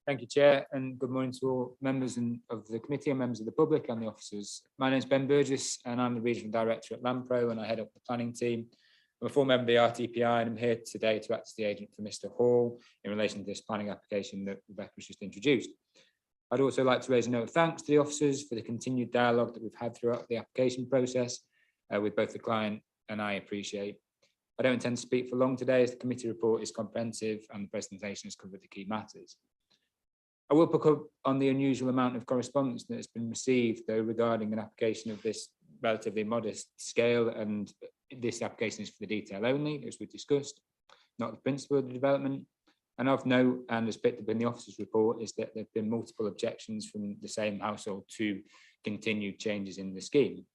Thank you, Chair, and good morning to all members of the committee and members of the public and the officers. My name is Ben Burgess and I'm the Regional Director at LandPro and I head up the planning team. I'm a full member of the RTPI and I'm here today to act as the agent for Mr. Hall in relation to this planning application that Rebecca was just introduced. I'd also like to raise a note of thanks to the officers for the continued dialogue that we've had throughout the application process with both the client and I appreciate. I don't intend to speak for long today as the committee report is comprehensive and the presentation has covered the key matters. I will pick up on the unusual amount of correspondence that has been received though regarding an application of this relatively modest scale, and this application is for the detail only, as we discussed, not the principle of the development. And of note, and as picked up in the officer's report, is that there have been multiple objections from the same household to continued changes in the scheme.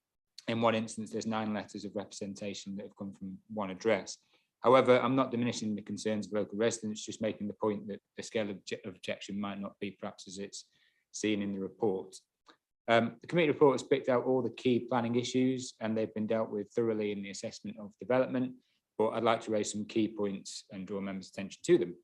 In one instance, there's 9 letters of representation that have come from one address. However, I'm not diminishing the concerns of local residents, just making the point that the scale of objection might not be perhaps as it's seen in the report. The committee report has picked out all the key planning issues and they've been dealt with thoroughly in the assessment of development, but I'd like to raise some key points and draw members' attention to them.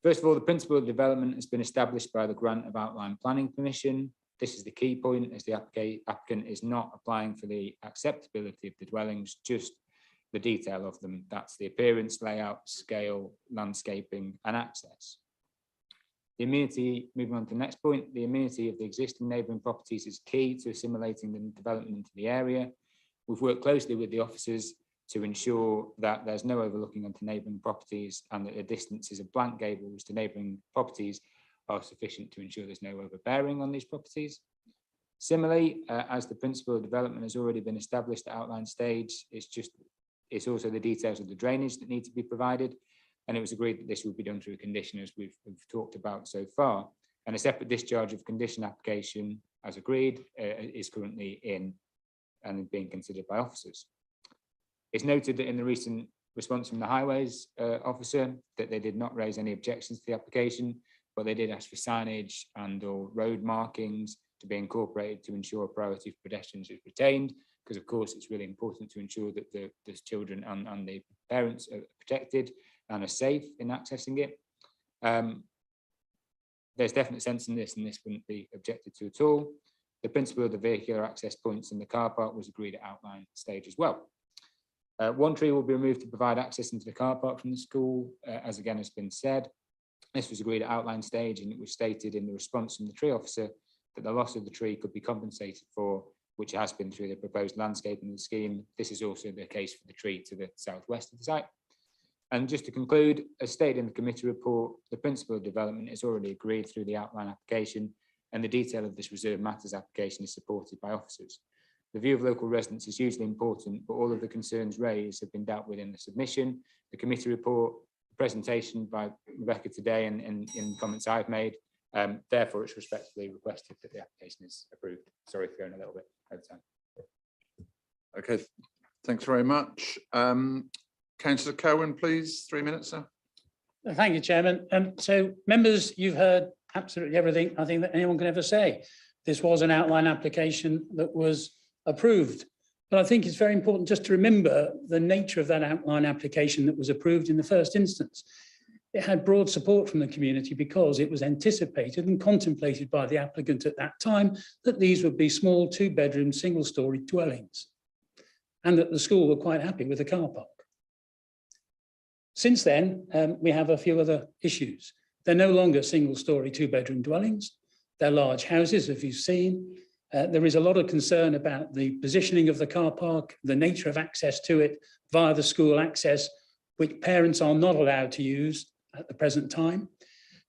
First of all, the principle of development has been established by the grant of outline planning permission. This is the key point, as the applicant is not applying for the acceptability of the dwellings, just the detail of them. That's the appearance, layout, scale, landscaping and access. The amenity, moving on to the next point, the amenity of the existing neighbouring properties is key to assimilating the development into the area. We've worked closely with the officers to ensure that there's no overlooking onto neighbouring properties and that the distances of blank gables to neighbouring properties are sufficient to ensure there's no overbearing on these properties. Similarly, as the principle of development has already been established at outline stage, it's also the details of the drainage that need to be provided. And it was agreed that this would be done through a condition as we've talked about so far. And a separate discharge of condition application, as agreed, is currently in and being considered by officers. It's noted that in the recent response from the highways officer that they did not raise any objections to the application, but they did ask for signage and or road markings to be incorporated to ensure priority for pedestrians is retained, because of course it's really important to ensure that the children and the parents are protected and are safe in accessing it. There's definite sense in this and this wouldn't be objected to at all. The principle of the vehicular access points in the car park was agreed at outline stage as well. One tree will be removed to provide access into the car park from the school, as again has been said. This was agreed at outline stage and it was stated in the response from the tree officer that the loss of the tree could be compensated for, which has been through the proposed landscaping scheme. This is also the case for the tree to the southwest of the site. And just to conclude, as stated in the committee report, the principle of development is already agreed through the outline application and the detail of this reserved matters application is supported by officers. The view of local residents is hugely important, but all of the concerns raised have been dealt with in the submission, the committee report, the presentation by Rebecca today and in comments I've made. Therefore, it's respectfully requested that the application is approved. Sorry for going a little bit over time. Okay, thanks very much. Councillor Cohen, please, 3 minutes, sir. Thank you, Chairman. So members, you've heard absolutely everything I think that anyone can ever say. This was an outline application that was approved. But I think it's very important just to remember the nature of that outline application that was approved in the first instance. It had broad support from the community because it was anticipated and contemplated by the applicant at that time that these would be small 2-bedroom single-storey dwellings and that the school were quite happy with the car park. Since then, we have a few other issues. They're no longer single-storey 2-bedroom dwellings. They're large houses, as you've seen. There is a lot of concern about the positioning of the car park, the nature of access to it via the school access, which parents are not allowed to use at the present time.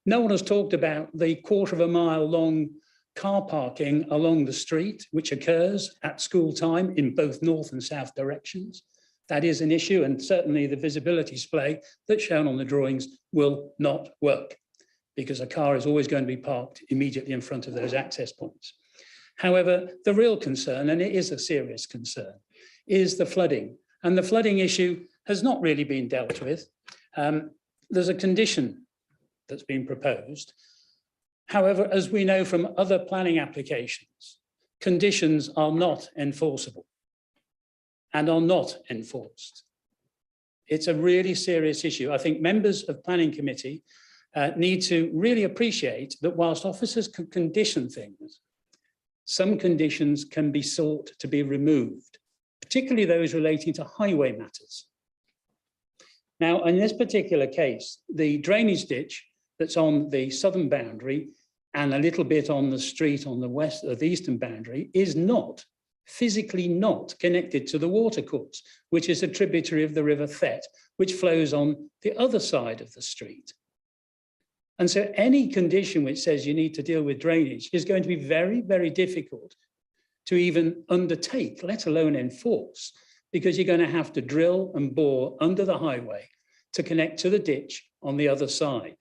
No one has talked about the 1/4 mile long car parking along the street, which occurs at school time in both north and south directions. That is an issue, and certainly the visibility display that's shown on the drawings will not work. because a car is always going to be parked immediately in front of those access points. However, the real concern, and it is a serious concern, is the flooding. And the flooding issue has not really been dealt with. There's a condition that's been proposed. However, as we know from other planning applications, conditions are not enforceable and are not enforced. It's a really serious issue. I think members of Planning Committee need to really appreciate that whilst officers can condition things, some conditions can be sought to be removed, particularly those relating to highway matters. Now, in this particular case, the drainage ditch that's on the southern boundary and a little bit on the street on the west of the eastern boundary is not, physically not connected to the watercourse, which is a tributary of the River Thet, which flows on the other side of the street. And so any condition which says you need to deal with drainage is going to be very, very difficult to even undertake, let alone enforce, because you're going to have to drill and bore under the highway to connect to the ditch on the other side.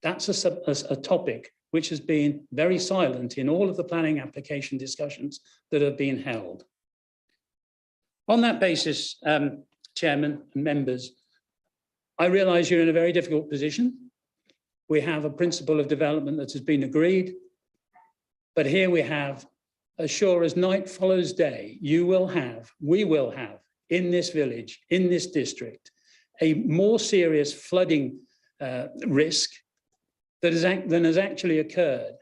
That's a topic which has been very silent in all of the planning application discussions that have been held. On that basis, Chairman and members, I realise you're in a very difficult position. We have a principle of development that has been agreed, but here we have, as sure as night follows day, we will have in this village, in this district, a more serious flooding risk than has actually occurred.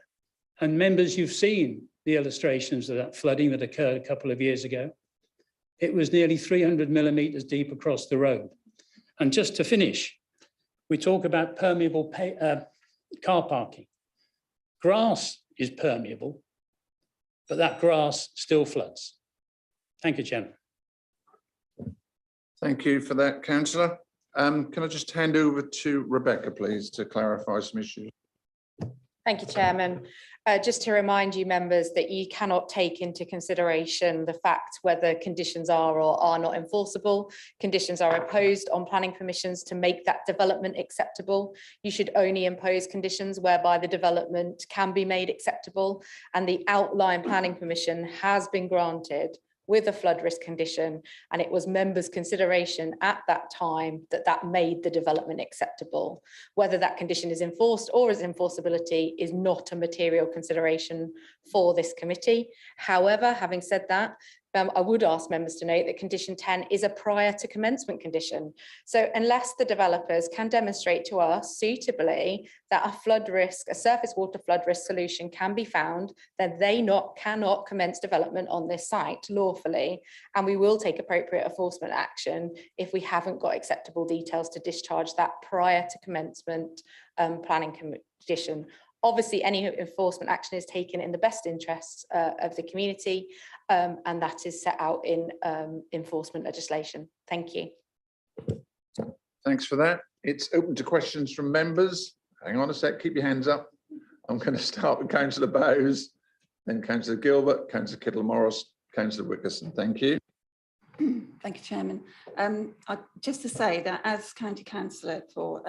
And members, you've seen the illustrations of that flooding that occurred a couple of years ago. It was nearly 300 millimetres deep across the road. And just to finish, we talk about permeable car parking. Grass is permeable, but that grass still floods. Thank you, Chairman. Thank you for that, Councillor. Can I just hand over to Rebecca, please, to clarify some issues? Thank you, Chairman. Just to remind you members that you cannot take into consideration the fact whether conditions are or are not enforceable. Conditions are imposed on planning permissions to make that development acceptable. You should only impose conditions whereby the development can be made acceptable, and the outline planning permission has been granted with a flood risk condition, and it was members' consideration at that time that that made the development acceptable. Whether that condition is enforced or is enforceability is not a material consideration for this committee. However, having said that, I would ask members to note that condition 10 is a prior to commencement condition. So unless the developers can demonstrate to us suitably that a surface water flood risk solution can be found, then they cannot commence development on this site lawfully. And we will take appropriate enforcement action if we haven't got acceptable details to discharge that prior to commencement planning condition. Obviously, any enforcement action is taken in the best interests of the community, and that is set out in enforcement legislation. Thank you. Thanks for that. It's open to questions from members. Hang on a sec, keep your hands up. I'm going to start with Councillor Bowes, then Councillor Gilbert, Councillor Kittle-Morris, Councillor Wickerson. Thank you. Thank you, Chairman. Just to say that as County Councillor for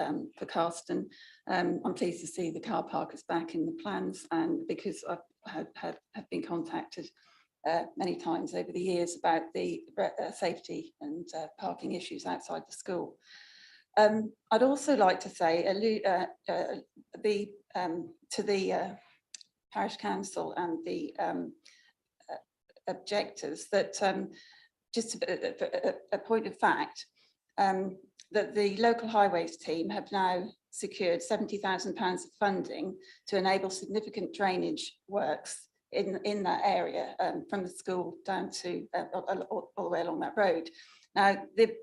Carston, I'm pleased to see the car park is back in the plans, and because I've have been contacted many times over the years about the safety and parking issues outside the school. I'd also like to say to the Parish Council and the objectors that just a point of fact, that the local highways team have now secured £70,000 of funding to enable significant drainage works in that area, from the school down to all the way along that road. Now, the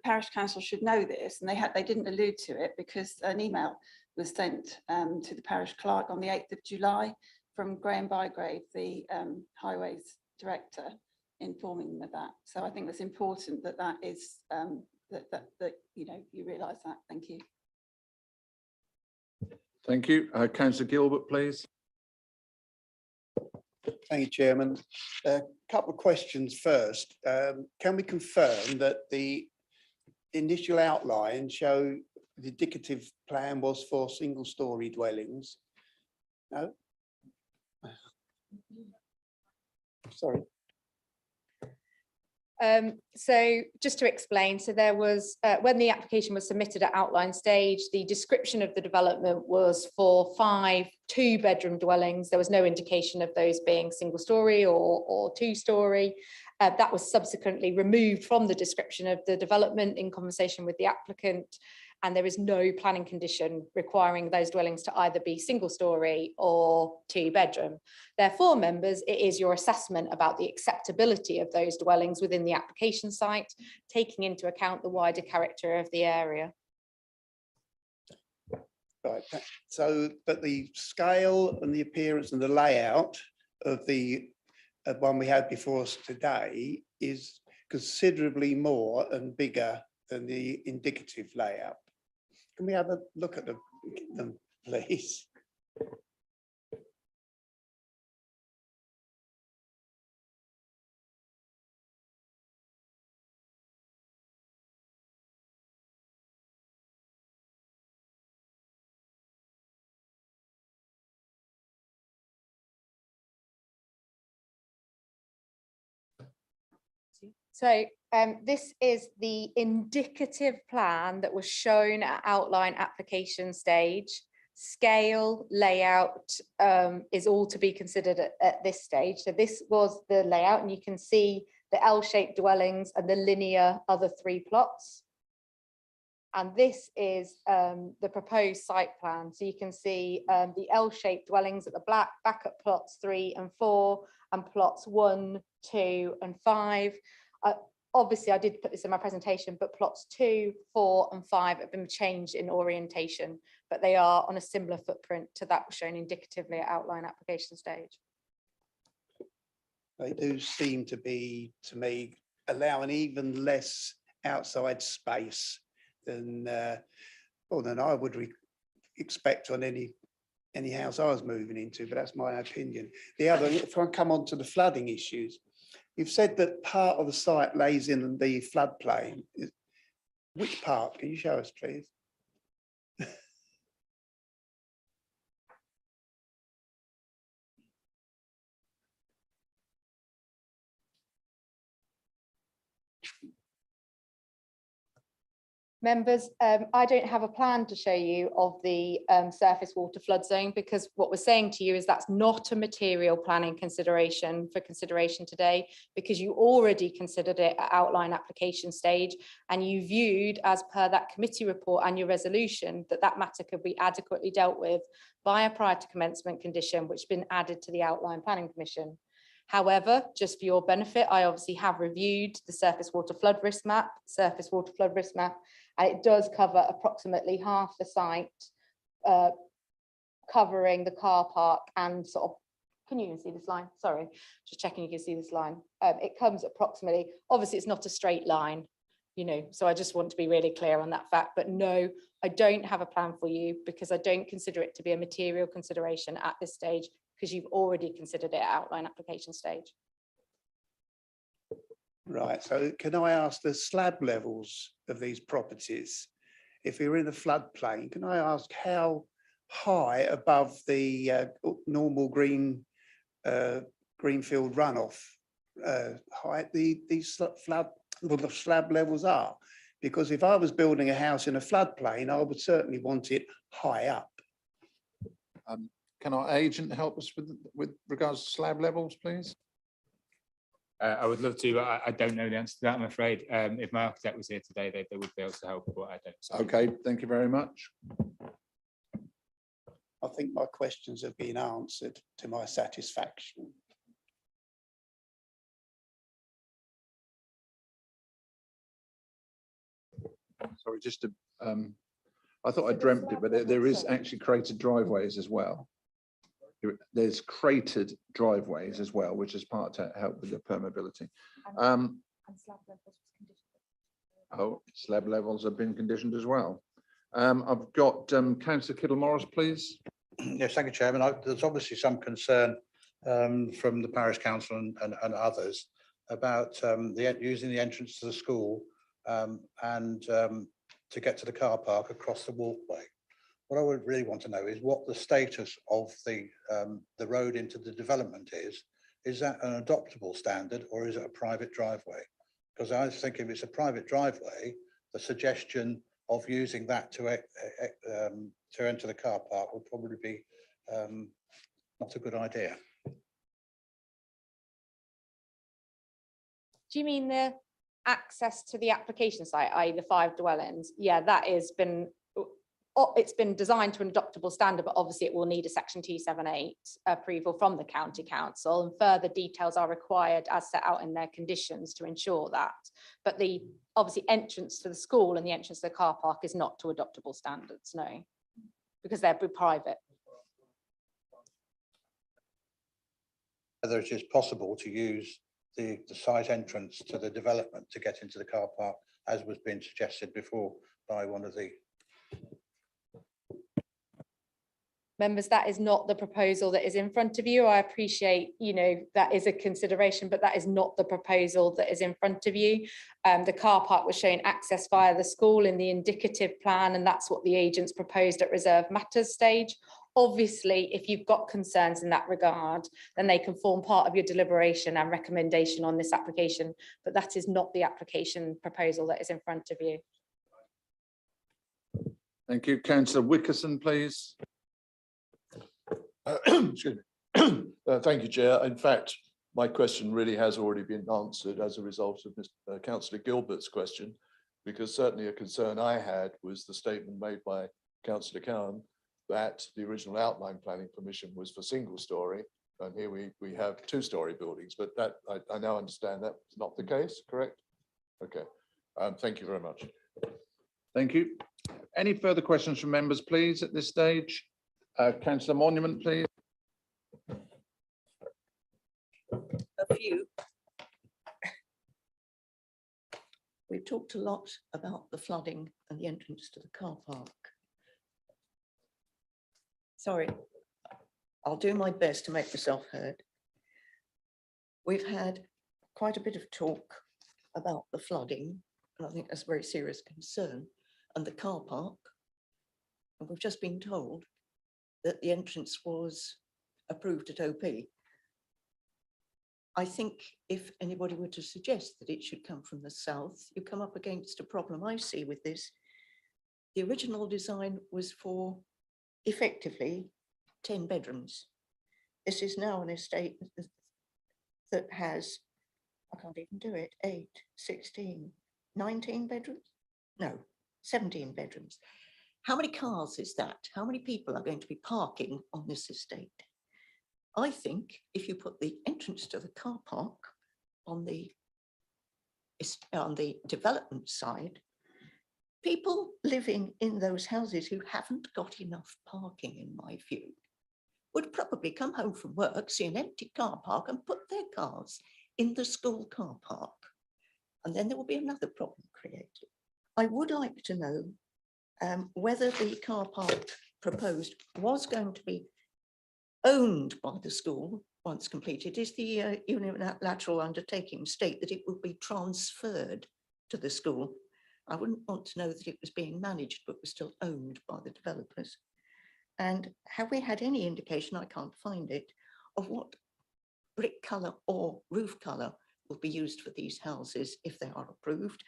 Parish Council should know this, and they didn't allude to it because an email was sent to the Parish Clerk on the 8th of July from Graham Bygrave, the Highways Director, informing them of that. So I think it's important that that is that you know, you realise that. Thank you. Thank you. Councillor Gilbert, please. Thank you, Chairman. A couple of questions first. Can we confirm that the initial outline show the indicative plan was for single-storey dwellings. No? Sorry. So just to explain, so there was, when the application was submitted at outline stage, the description of the development was for 5 two-bedroom dwellings. There was no indication of those being single-storey or two-storey. That was subsequently removed from the description of the development in conversation with the applicant. And there is no planning condition requiring those dwellings to either be single-storey or two-bedroom. Therefore, members, it is your assessment about the acceptability of those dwellings within the application site, taking into account the wider character of the area. Right, so, but the scale and the appearance and the layout of the one we had before us today is considerably more and bigger than the indicative layout. Can we have a look at them, please? So this is the indicative plan that was shown at outline application stage. Scale, layout is all to be considered at this stage. So this was the layout, and you can see the L-shaped dwellings and the linear other 3 plots. And this is the proposed site plan. So you can see the L-shaped dwellings at the back at plots 3 and 4 and plots 1, 2 and 5. Obviously, I did put this in my presentation, but plots 2, 4 and 5 have been changed in orientation, but they are on a similar footprint to that shown indicatively at outline application stage. They do seem to be, to me, allowing even less outside space than than I would expect on any house I was moving into, but that's my opinion. The other, if I come on to the flooding issues, you've said that part of the site lays in the floodplain. Which part? Can you show us, please? Members, I don't have a plan to show you of the surface water flood zone, because what we're saying to you is that's not a material planning consideration for consideration today, because you already considered it at outline application stage, and you viewed, as per that committee report and your resolution, that that matter could be adequately dealt with by a prior to commencement condition, which has been added to the outline planning commission. However, just for your benefit, I obviously have reviewed the surface water flood risk map, and it does cover approximately half the site, covering the car park and sort of, can you even see this line? Sorry, just checking you can see this line. It comes approximately, obviously it's not a straight line, you know, so I just want to be really clear on that fact, but no, I don't have a plan for you because I don't consider it to be a material consideration at this stage, because you've already considered it at outline application stage. Right, so can I ask the slab levels of these properties? If we were in the floodplain, can I ask how high above the normal greenfield runoff height these slab levels are? Because if I was building a house in a floodplain, I would certainly want it high up. Can our agent help us with regards to slab levels, please? I would love to, but I don't know the answer to that, I'm afraid. If my architect was here today, they would be able to help, but I don't. Sorry. Okay, thank you very much. I think my questions have been answered to my satisfaction. Sorry, just to, I thought I dreamt it, but there is actually cratered driveways as well. There's cratered driveways as well, which is part to help with the permeability. Oh, slab levels have been conditioned as well. I've got Councillor Kittle-Morris, please. Yes, thank you, Chairman. There's obviously some concern from the Parish Council and others about using the entrance to the school and to get to the car park across the walkway. What I would really want to know is what the status of the road into the development is. Is that an adoptable standard or is it a private driveway? Because I was thinking if it's a private driveway, the suggestion of using that to enter the car park would probably be not a good idea. Do you mean the access to the application site, i.e. the 5 dwellings? Yeah, that has been, it's been designed to an adoptable standard, but obviously it will need a section 278 approval from the county council, and further details are required as set out in their conditions to ensure that. But the obviously entrance to the school and the entrance to the car park is not to adoptable standards, no, because they're private. Whether it is possible to use the site entrance to the development to get into the car park, as was being suggested before by one of the Members, that is not the proposal that is in front of you. I appreciate, you know, that is a consideration, but that is not the proposal that is in front of you. The car park was showing access via the school in the indicative plan, and that's what the agents proposed at reserve matters stage. Obviously, if you've got concerns in that regard, then they can form part of your deliberation and recommendation on this application, but that is not the application proposal that is in front of you. Thank you. Councillor Wickerson, please. Excuse me. Thank you, Chair. In fact, my question really has already been answered as a result of Mr. Councillor Gilbert's question, because certainly a concern I had was the statement made by Councillor Khan that the original outline planning permission was for single story, and here we have 2-story buildings, but that I now understand that's not the case, correct? Okay, thank you very much. Thank you. Any further questions from members, please, at this stage? Councillor Monument, please. A few. We've talked a lot about the flooding and the entrance to the car park. Sorry, I'll do my best to make myself heard. We've had quite a bit of talk about the flooding, and I think that's a very serious concern, and the car park. And we've just been told that the entrance was approved at OP. I think if anybody were to suggest that it should come from the south, you come up against a problem I see with this. The original design was for effectively 10 bedrooms. This is now an estate that has, I can't even do it, 8, 16, 19 bedrooms? No, 17 bedrooms. How many cars is that? How many people are going to be parking on this estate? I think if you put the entrance to the car park on the development side, people living in those houses who haven't got enough parking, in my view, would probably come home from work, see an empty car park and put their cars in the school car park. And then there will be another problem created. I would like to know whether the car park proposed was going to be owned by the school once completed. Is the unilateral undertaking state that it will be transferred to the school? I wouldn't want to know that it was being managed but was still owned by the developers. And have we had any indication, I can't find it, of what brick colour or roof colour will be used for these houses if they are approved?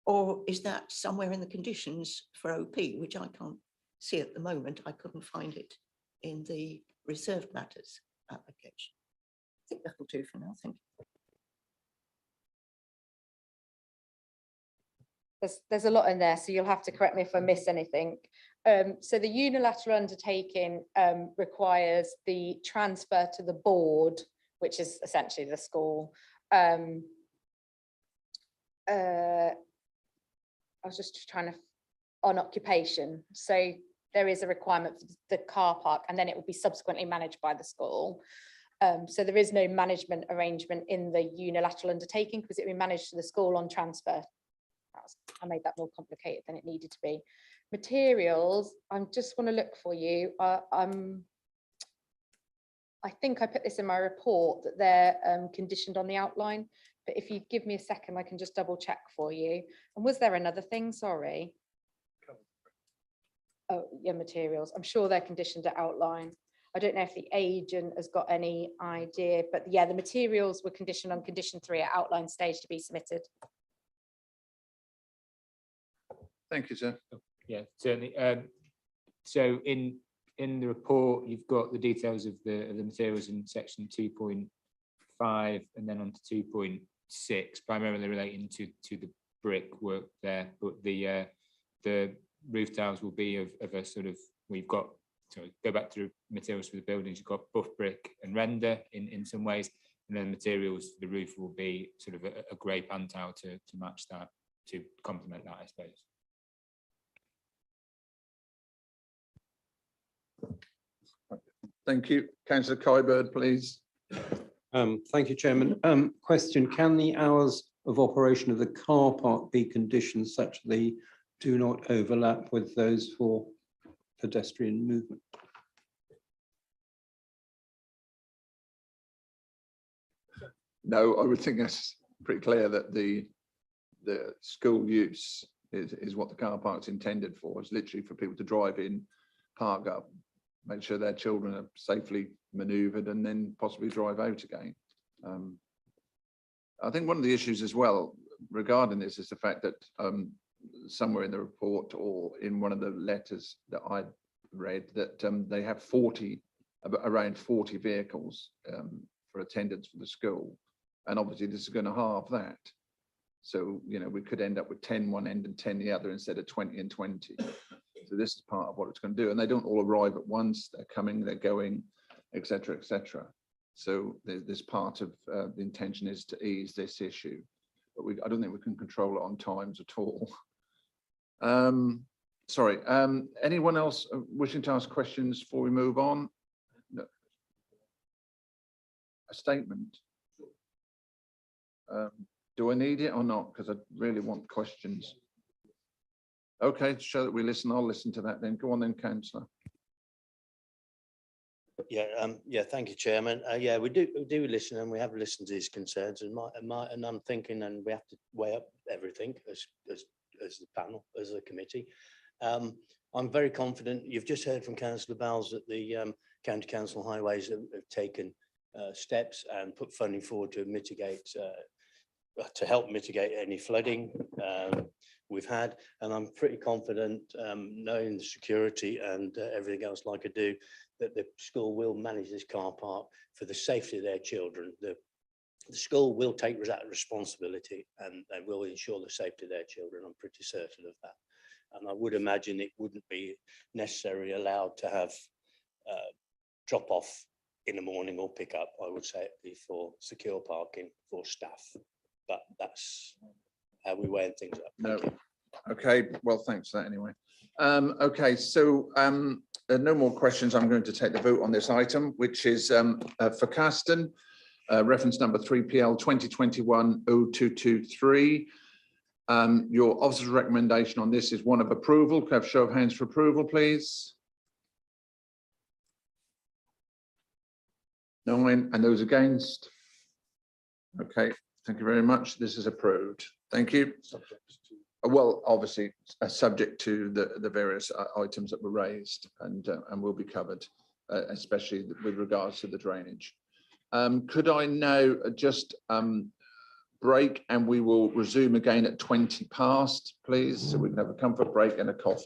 Or is that somewhere in the conditions for OP, which I can't see at the moment? I couldn't find it in the reserved matters application. I think that'll do for now. Thank you. There's a lot in there, so you'll have to correct me if I miss anything. So the unilateral undertaking requires the transfer to the board, which is essentially the school. I was just trying to, on occupation. So there is a requirement for the car park, and then it will be subsequently managed by the school. So there is no management arrangement in the unilateral undertaking because it will be managed to the school on transfer. I made that more complicated than it needed to be. Materials, I just want to look for you. I think I put this in my report that they're conditioned on the outline, but if you give me a second, I can just double check for you. And was there another thing? Sorry. yeah, materials. I'm sure their conditions are outlined. I don't know if the agent has got any idea, but yeah, the materials were conditioned on condition 3 at outline stage to be submitted. Thank you, sir. Yeah, certainly. So in the report, you've got the details of the materials in section 2.5 and then on to 2.6, primarily relating to the brick work there, but the roof tiles will be of a sort of, we've got, sorry, go back to materials for the buildings, you've got buff brick and render in some ways, and then materials for the roof will be sort of a grey pan tile to match that, to complement that, I suppose. Thank you. Councillor Kybird, please. Thank you, Chairman. Question, can the hours of operation of the car park be conditioned such they do not overlap with those for pedestrian movement? No, I would think that's pretty clear that the school use is what the car park's intended for. It's literally for people to drive in, park up, make sure their children are safely manoeuvred and then possibly drive out again. I think one of the issues as well regarding this is the fact that somewhere in the report or in one of the letters that I read that they have around 40 vehicles for attendance for the school. And obviously this is going to halve that. So, you know, we could end up with 10 one end and 10 the other instead of 20 and 20. So this is part of what it's going to do. And they don't all arrive at once. They're coming, they're going, etc., etc. So this part of the intention is to ease this issue. But I don't think we can control it on times at all. Sorry, anyone else wishing to ask questions before we move on? No. A statement? Do I need it or not? Because I really want questions. Okay, to show that we listen, I'll listen to that then. Go on then, Councillor. Yeah, thank you, Chairman. Yeah, we do listen, and we have listened to his concerns, and I'm thinking, and we have to weigh up everything as the panel, as a committee. I'm very confident. You've just heard from Councillor Bowles that the County Council Highways have taken steps and put funding forward to mitigate, to help mitigate any flooding we've had, and I'm pretty confident, knowing the security and everything else like I do, that the school will manage this car park for the safety of their children. The school will take that responsibility and they will ensure the safety of their children. I'm pretty certain of that. And I would imagine it wouldn't be necessarily allowed to have drop off in the morning or pick up. I would say it'd be for secure parking for staff, but that's how we weigh things up. No. Okay, well, thanks for that anyway. Okay, so no more questions. I'm going to take the vote on this item, which is for Caston, reference number 3PL 2021-0223. Your officer's recommendation on this is one of approval. Could I have a show of hands for approval, please? 9, and those against? Okay, thank you very much. This is approved. Thank you. Well, obviously, subject to the various items that were raised and will be covered, especially with regards to the drainage. Could I now just break and we will resume again at 20 past, please, so we can have a comfort break and a coffee.